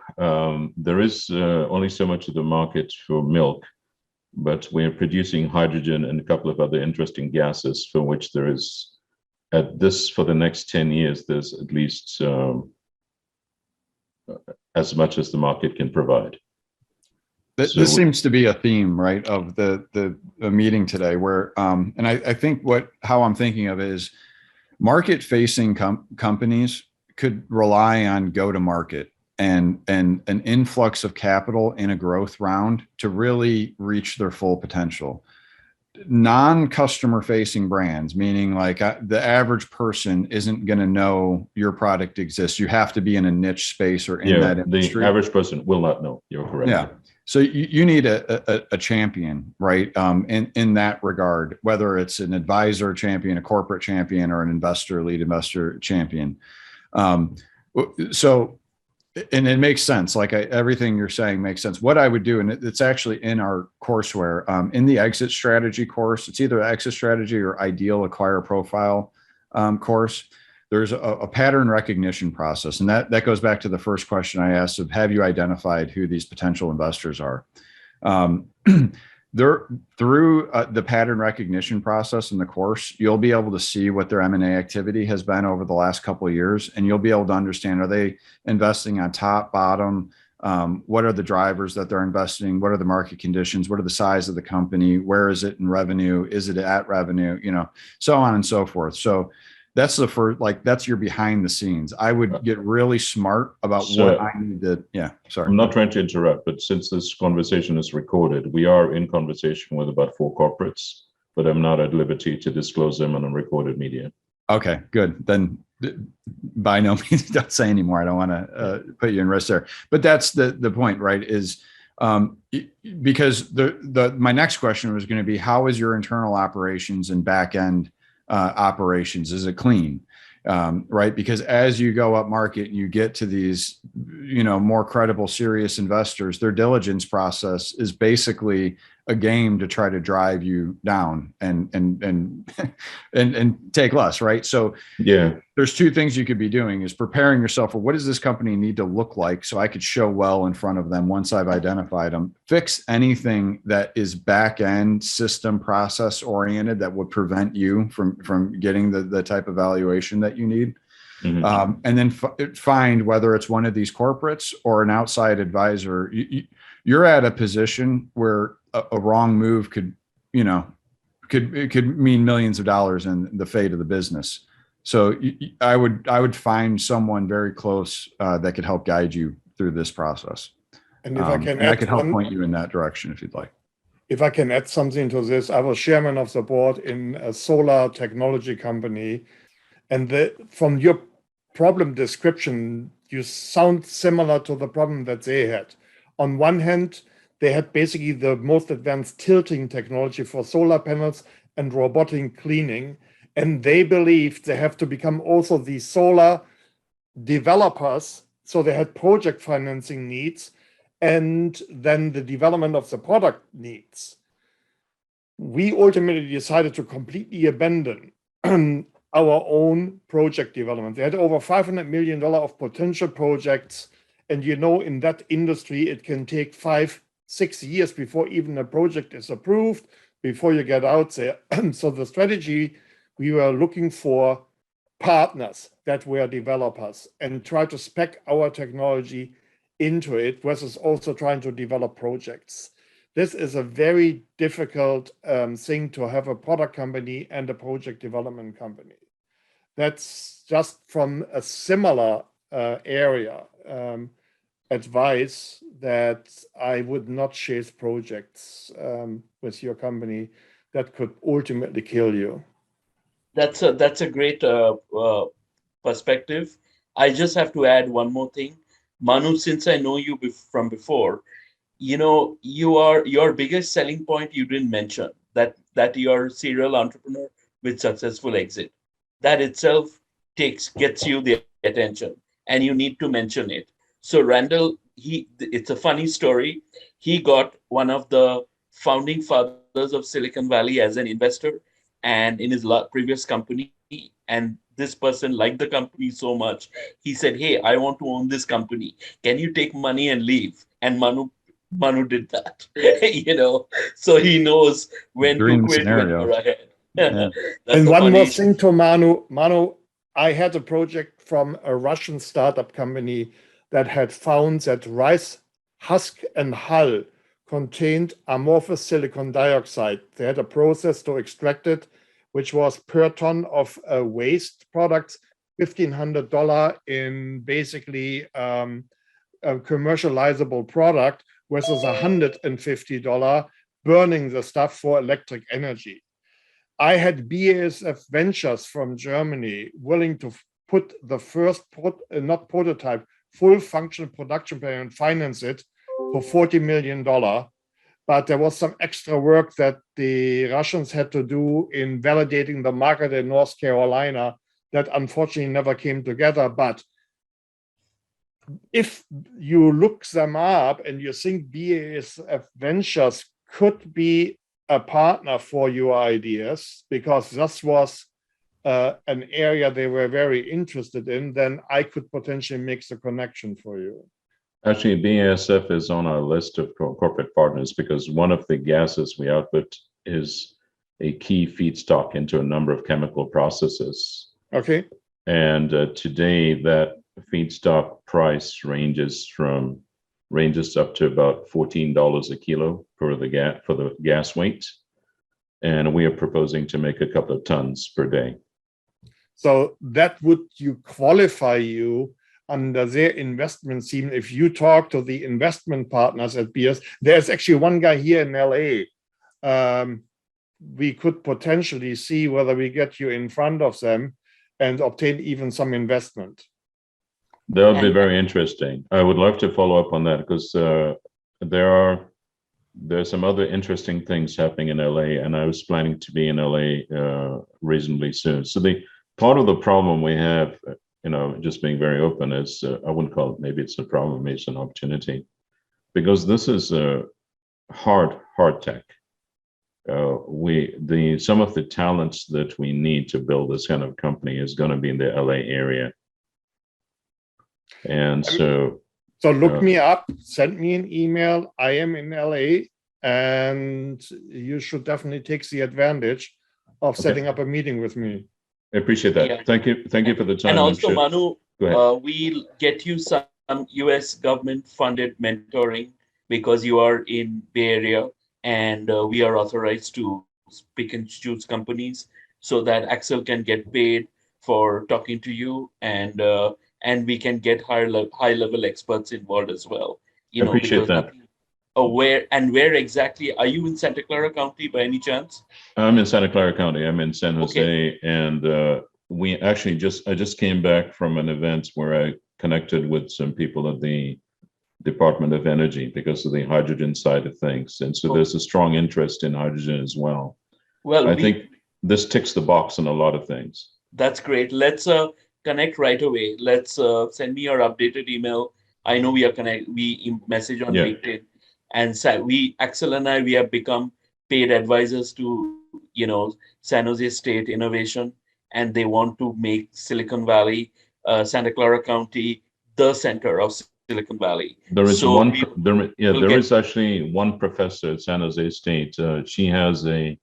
There is only so much of the market for milk, but we're producing hydrogen and a couple of other interesting gases for which there is, for the next 10 years, there's at least as much as the market can provide. This seems to be a theme, right, of the meeting today, where and I think how I'm thinking of it is market-facing companies could rely on go-to-market and an influx of capital in a growth round to really reach their full potential. Non-customer facing brands, meaning like the average person isn't going to know your product exists. You have to be in a niche space or in that industry. The average person will not know. You're correct. Yeah. So you need a champion, right? In that regard, whether it's an advisor champion, a corporate champion, or an lead investor champion. And it makes sense. Like everything you're saying makes sense. What I would do, and it's actually in our courseware, in the exit strategy course, it's either exit strategy or ideal acquire profile course. There's a pattern recognition process. And that goes back to the first question I asked of, have you identified who these potential investors are? Through the pattern recognition process in the course, you'll be able to see what their M&A activity has been over the last couple of years. And you'll be able to understand, are they investing on top, bottom? What are the drivers that they're investing? What are the market conditions? What are the size of the company? Where is it in revenue? Is it at revenue? So on and so forth. So that's the first, that's your behind the scenes. I would get really smart about what I need to, sorry. I'm not trying to interrupt, but since this conversation is recorded, we are in conversation with about 4 corporates, but I'm not at liberty to disclose them on a recorded media. Okay, good. Then by no means don't say anymore. I don't want to put you in risk there, but that's the point, right? Is because my next question was going to be, how is your internal operations and back end operations? Is it clean? Right? Because as you go up market and you get to these, more credible, serious investors, their diligence process is basically a game to try to drive you down and take less, right? So there's 2 things you could be doing: is preparing yourself for what does this company need to look like so I could show well in front of them once I've identified them. Fix anything that is back end system process oriented that would prevent you from getting the type of valuation that you need. And then find whether it's one of these corporates or an outside advisor. you're at a position where a wrong move could, it could mean millions of dollars in the fate of the business. So I would find someone very close that could help guide you through this process. And if I can I add could help point you in that direction if you'd like. If I can add something to this, I was chairman of the board in a solar technology company. And from your problem description, you sound similar to the problem that they had. On one hand, they had basically the most advanced tilting technology for solar panels and robotic cleaning. And they believed they have to become also the solar developers. So they had project financing needs and then the development of the product needs. We ultimately decided to completely abandon our own project development. They had over $500 million of potential projects. And in that industry, it can take 5-6 years before even a project is approved, before you get out there. So the strategy, we were looking for partners that were developers and try to spec our technology into it versus also trying to develop projects. This is a very difficult thing to have a product company and a project development company. That's just from a similar area advice that I would not chase projects with your company that could ultimately kill you. That's a great perspective. I just have to add one more thing. Manu, since I know you from before, your biggest selling point you didn't mention, that you're a serial entrepreneur with successful exit. That itself gets you the attention, and you need to mention it. So Randall, it's a funny story. He got one of the founding fathers of Silicon Valley as an investor, and in his previous company, and this person liked the company so much, he said, "Hey, I want to own this company. Can you take money and leave?" And Manu did that, so he knows when to quit when you're ahead. Yeah. And one more thing to Manu. Manu, I had a project from a Russian startup company that had found that rice husk and hull contained amorphous silicon dioxide. They had a process to extract it, which was per ton of waste products, $1,500 in basically a commercializable product versus $150 burning the stuff for electric energy. I had BASF Ventures from Germany willing to put the first, not prototype, full functional production plan and finance it for $40 million. But there was some extra work that the Russians had to do in validating the market in North Carolina that unfortunately never came together. But if you look them up and you think BASF Ventures could be a partner for your ideas, because this was an area they were very interested in, then I could potentially make the connection for you. Actually, BASF is on our list of corporate partners because one of the gases we output is a key feedstock into a number of chemical processes. Okay. And today that feedstock price ranges up to about $14 a kilo for the gas weight. And we are proposing to make a couple of tons per day. So that would qualify you under their investment scheme. If you talk to the investment partners at BASF, there's actually one guy here in LA. We could potentially see whether we get you in front of them and obtain even some investment. That would be very interesting. I would love to follow up on that because there's some other interesting things happening in LA, and I was planning to be in LA reasonably soon. So the part of the problem we have, just being very open, is I wouldn't call it, maybe it's a problem, maybe it's an opportunity, because this is hard tech. Some of the talents that we need to build this kind of company is going to be in the LA area. And so look me up, send me an email. I am in LA, and you should definitely take the advantage of setting up a meeting with me. I appreciate that. Yeah. Thank you for the time. And also, Manu, we'll get you some US government funded mentoring because you are in Bay Area, and we are authorized to pick and choose companies so that Axel can get paid for talking to you, and we can get high level experts involved as well. I appreciate Because that. where exactly are you in Santa Clara County by any chance? I'm in Santa Clara County. I'm in San Jose, Okay. and we actually I just came back from an event where I connected with some people at the Department of Energy because of the hydrogen side of things, and so there's a strong interest in hydrogen as well. Well, I think this ticks the box on a lot of things. that's great. Let's connect right away. Let's send me your updated email. I know we are message on Yeah. LinkedIn, and Axel and I, we have become paid advisors to San Jose State Innovation, and they want to make Silicon Valley, Santa Clara County, the center of Silicon Valley. There is So one, we there will get- is actually one professor at San Jose State. She has a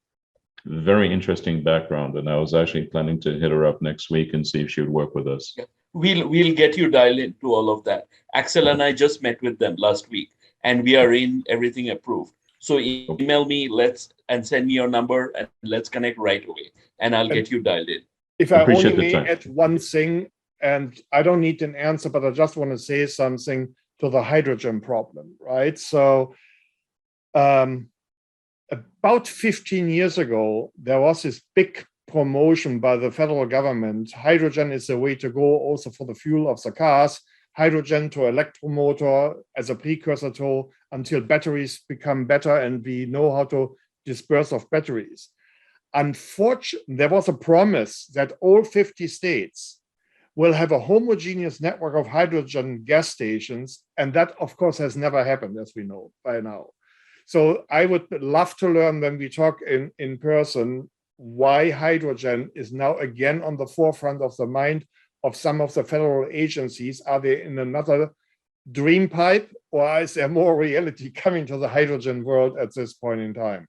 very interesting background, and I was actually planning to hit her up next week and see if she would work with us. Yeah. We'll get you dialed into all of that. Axel and I just met with them last week, and we are in everything approved. So email me, and send me your number, and let's connect right away, and I'll get you dialed in. If I only Appreciate the may time. add one thing, and I don't need an answer, but I just want to say something to the hydrogen problem, right? So about 15 years ago, there was this big promotion by the federal government. Hydrogen is the way to go also for the fuel of the cars. Hydrogen to electromotor as a precursor to until batteries become better and we know how to disperse of batteries. Unfortunately, there was a promise that all 50 states will have a homogeneous network of hydrogen gas stations. And that, of course, has never happened, as we know by now. So I would love to learn when we talk in person why hydrogen is now again on the forefront of the mind of some of the federal agencies. Are they in another dream pipe, or is there more reality coming to the hydrogen world at this point in time?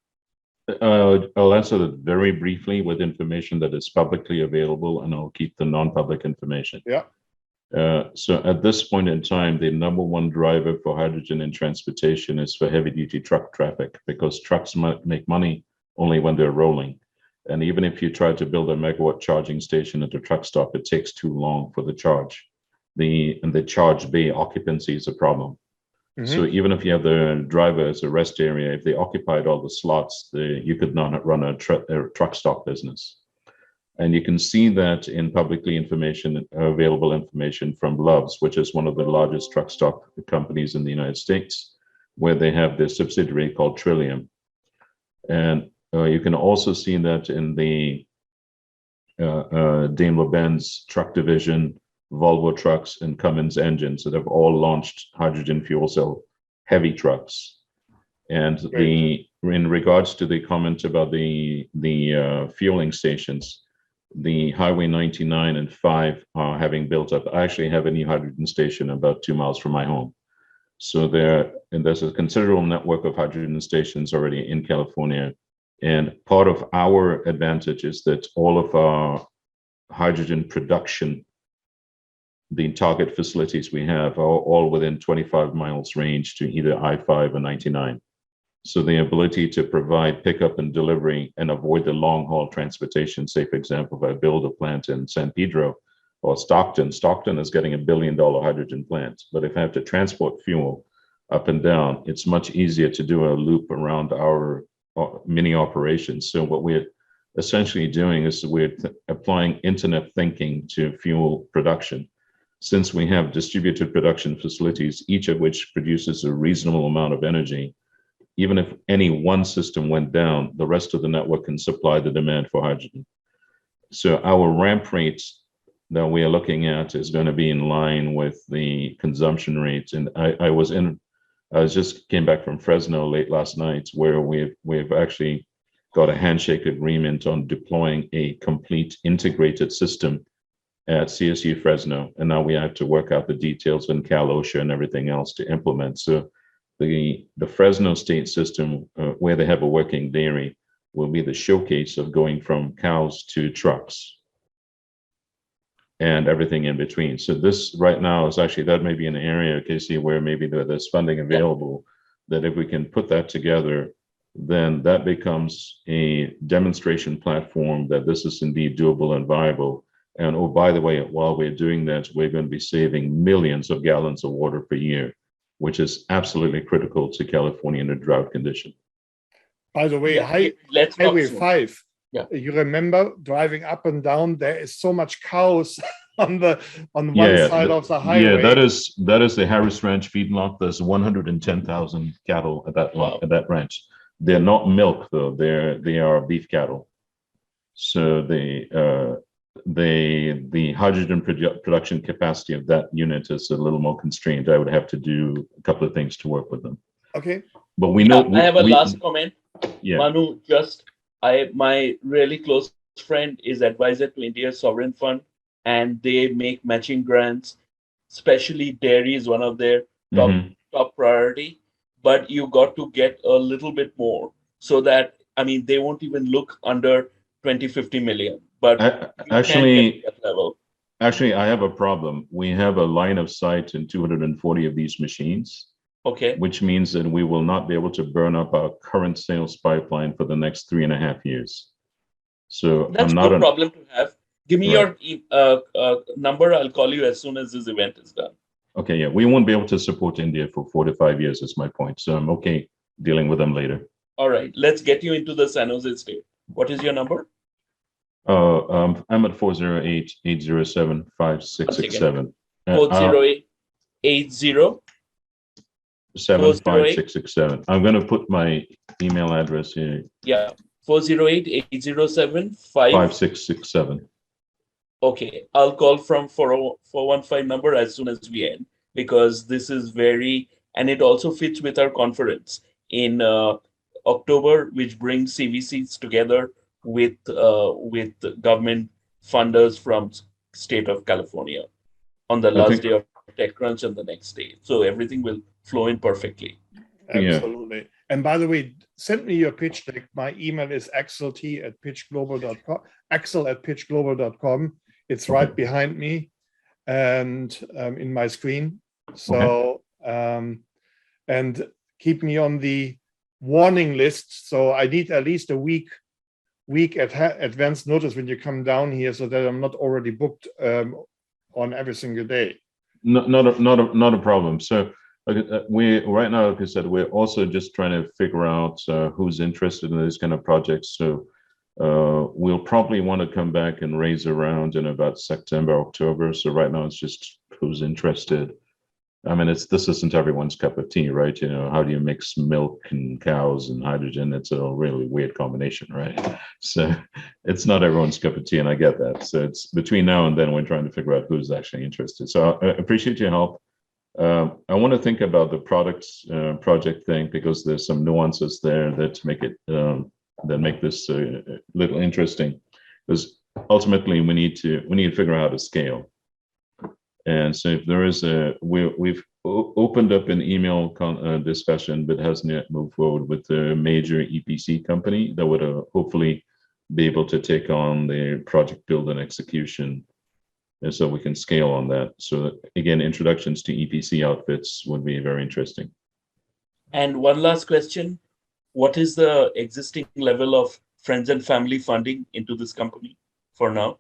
I'll answer that very briefly with information that is publicly available, and I'll keep the non-public information. Yeah. So at this point in time, the number one driver for hydrogen in transportation is for heavy-duty truck traffic, because trucks make money only when they're rolling. And even if you try to build a megawatt charging station at a truck stop, it takes too long for the charge. And the charge bay occupancy is a problem. Mm-hmm. So even if you have the driver as a rest area, if they occupied all the slots, you could not run a truck stop business. And you can see that in publicly available information from Love's, which is one of the largest truck stop companies in the United States, where they have their subsidiary called Trillium. And you can also see that in the Daimler-Benz truck division, Volvo trucks, and Cummins engines that have all launched hydrogen fuel cell heavy trucks. And in regards to the comment about the fueling stations, the Highway 99 and 5 are having built up. I actually have a new hydrogen station about 2 miles from my home. So there's a considerable network of hydrogen stations already in California. And part of our advantage is that all of our hydrogen production, the target facilities we have, are all within 25 miles range to either I-5 or 99. So the ability to provide pickup and delivery and avoid the long haul transportation, say, for example, if I build a plant in San Pedro or Stockton is getting $1 billion hydrogen plant. But if I have to transport fuel up and down, it's much easier to do a loop around our mini operations. So what we're essentially doing is we're applying internet thinking to fuel production. Since we have distributed production facilities, each of which produces a reasonable amount of energy, even if any one system went down, the rest of the network can supply the demand for hydrogen. So our ramp rates that we are looking at is going to be in line with the consumption rates. And I just came back from Fresno late last night, where we've actually got a handshake agreement on deploying a complete integrated system at CSU Fresno. And now we have to work out the details in Cal OSHA and everything else to implement. So the Fresno state system, where they have a working dairy, will be the showcase of going from cows to trucks and everything in between. So this right now is actually, that may be an area, Casey, where maybe there's funding available that if we can put that together, then that becomes a demonstration platform that this is indeed doable and viable. And oh, by the way, while we're doing that, we're going to be saving millions of gallons of water per year, which is absolutely critical to California in a drought condition. By the way, Yeah, let's talk Highway soon. 5, Yeah. you remember driving up and down, there is so much cows on one Yeah, side of the highway. Yeah, that is the Harris Ranch feedlot. There's 110,000 cattle at that Wow. at that ranch. They're not milk though. They are beef cattle. So the hydrogen production capacity of that unit is a little more constrained. I would have to do a couple of things to work with them. Okay. But we know. I have a last comment. Yeah. Manu, my really close friend is advisor to India's sovereign fund, and they make matching grants. Especially dairy is one of their top priority. But you got to get a little bit more so that, I mean, they won't even look under 20-50 million. But Actually, that level. Actually, I have a problem. We have a line of sight in 240 of these machines. Okay. Which means that we will not be able to burn up our current sales pipeline for the next 3.5 years. So that's I'm not a problem to have. Give me right. your number. I'll call you as soon as this event is done. Okay, yeah, we won't be able to support India for 4 to 5 years is my point. So I'm okay dealing with them later. All right, let's get you into the San Jose state. What is your number? I'm at 408-807-5667. 408-80. 75667. I'm going to put my email address here. Yeah, 408-807-5667. Okay, I'll call from 415 number as soon as we end, because this is and it also fits with our conference in October, which brings CVCs together with government funders from state of California on the last day of TechCrunch and the next day. So everything will flow in perfectly. Absolutely. Yeah. And by the way, send me your pitch deck. My email is axelt@pitchglobal.com. axel@pitchglobal.com. It's right behind me and in my screen. So, and keep me on the warning list. So I need at least a week advance notice when you come down here, so that I'm not already booked on every single day. Not a problem. So we right now, like I said, we're also just trying to figure out who's interested in these kind of projects. So we'll probably want to come back and raise around in about September, October. So right now it's just who's interested. I mean, this isn't everyone's cup of tea, right? You know, how do you mix milk and cows and hydrogen? It's a really weird combination, right? So it's not everyone's cup of tea, and I get that. So it's between now and then we're trying to figure out who's actually interested. So I appreciate your help. I want to think about the project thing, because there's some nuances there that make it that make this a little interesting. Because ultimately we need to figure out how to scale. And so if there is we've opened up an email discussion, but hasn't yet moved forward with a major EPC company that would hopefully be able to take on the project build and execution. And so we can scale on that. So again, introductions to EPC outfits would be very interesting. And one last question. What is the existing level of friends and family funding into this company for now?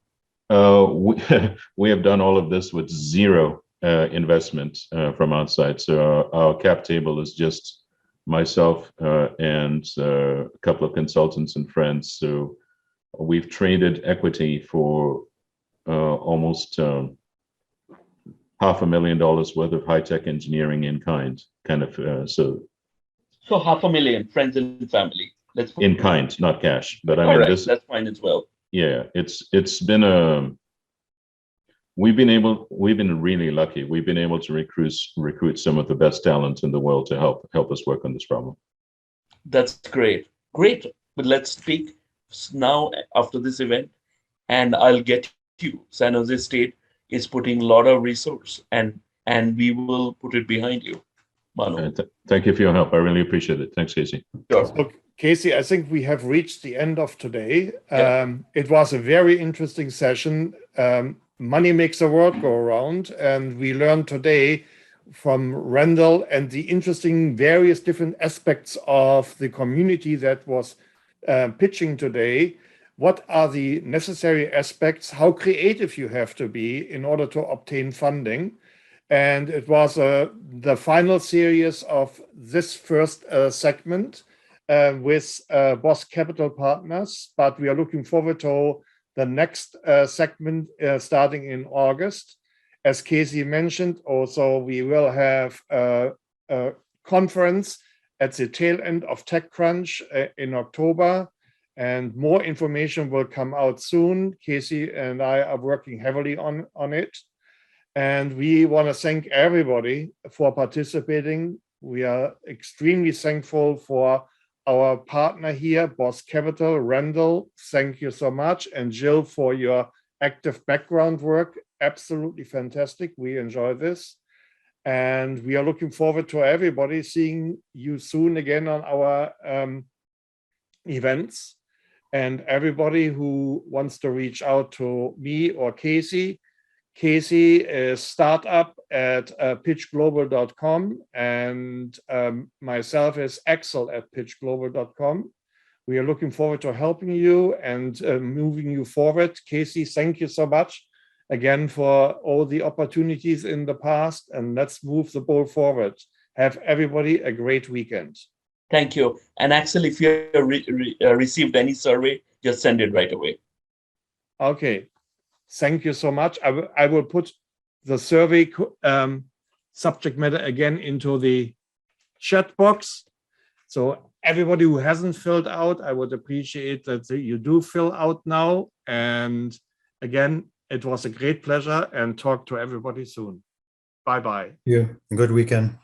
We have done all of this with zero investment from outside. So our cap table is just myself and a couple of consultants and friends. So we've traded equity for almost $500,000 worth of high-tech engineering in kind, so $500,000 friends and family. In kind, not cash. But I mean, that's fine as well. Yeah, it's been we've been really lucky. We've been able to recruit some of the best talent in the world to help us work on this problem. That's great. But let's speak now after this event, and I'll get you. San Jose State is putting a lot of resource, and we will put it behind you, Manu. Thank you for your help. I really appreciate it. Thanks, Casey. Sure. So, Casey, I think we have reached the end of today. It was a very interesting session. Money makes the world go around, and we learned today from Randall and the interesting various different aspects of the community that was pitching today. What are the necessary aspects? How creative you have to be in order to obtain funding? And it was the final series of this first segment with BOSS Capital Partners, but we are looking forward to the next segment starting in August. As Casey mentioned, also we will have a conference at the tail end of TechCrunch in October, and more information will come out soon. Casey and I are working heavily on it. And we want to thank everybody for participating. We are extremely thankful for our partner here, BOSS Capital, Randall. Thank you so much. And Jill, for your active background work. Absolutely fantastic. We enjoy this. And we are looking forward to everybody seeing you soon again on our events. And everybody who wants to reach out to me or Casey, Casey is startup at pitchglobal.com, and myself is Axel at pitchglobal.com. We are looking forward to helping you and moving you forward. Casey, thank you so much again for all the opportunities in the past, and let's move the ball forward. Have everybody a great weekend. Thank you. And Axel, if you received any survey, just send it right away. Okay. Thank you so much. I will put the survey subject matter again into the chat box. So everybody who hasn't filled out, I would appreciate that you do fill out now. And again, it was a great pleasure, and talk to everybody soon. Bye-bye. Yeah, good weekend.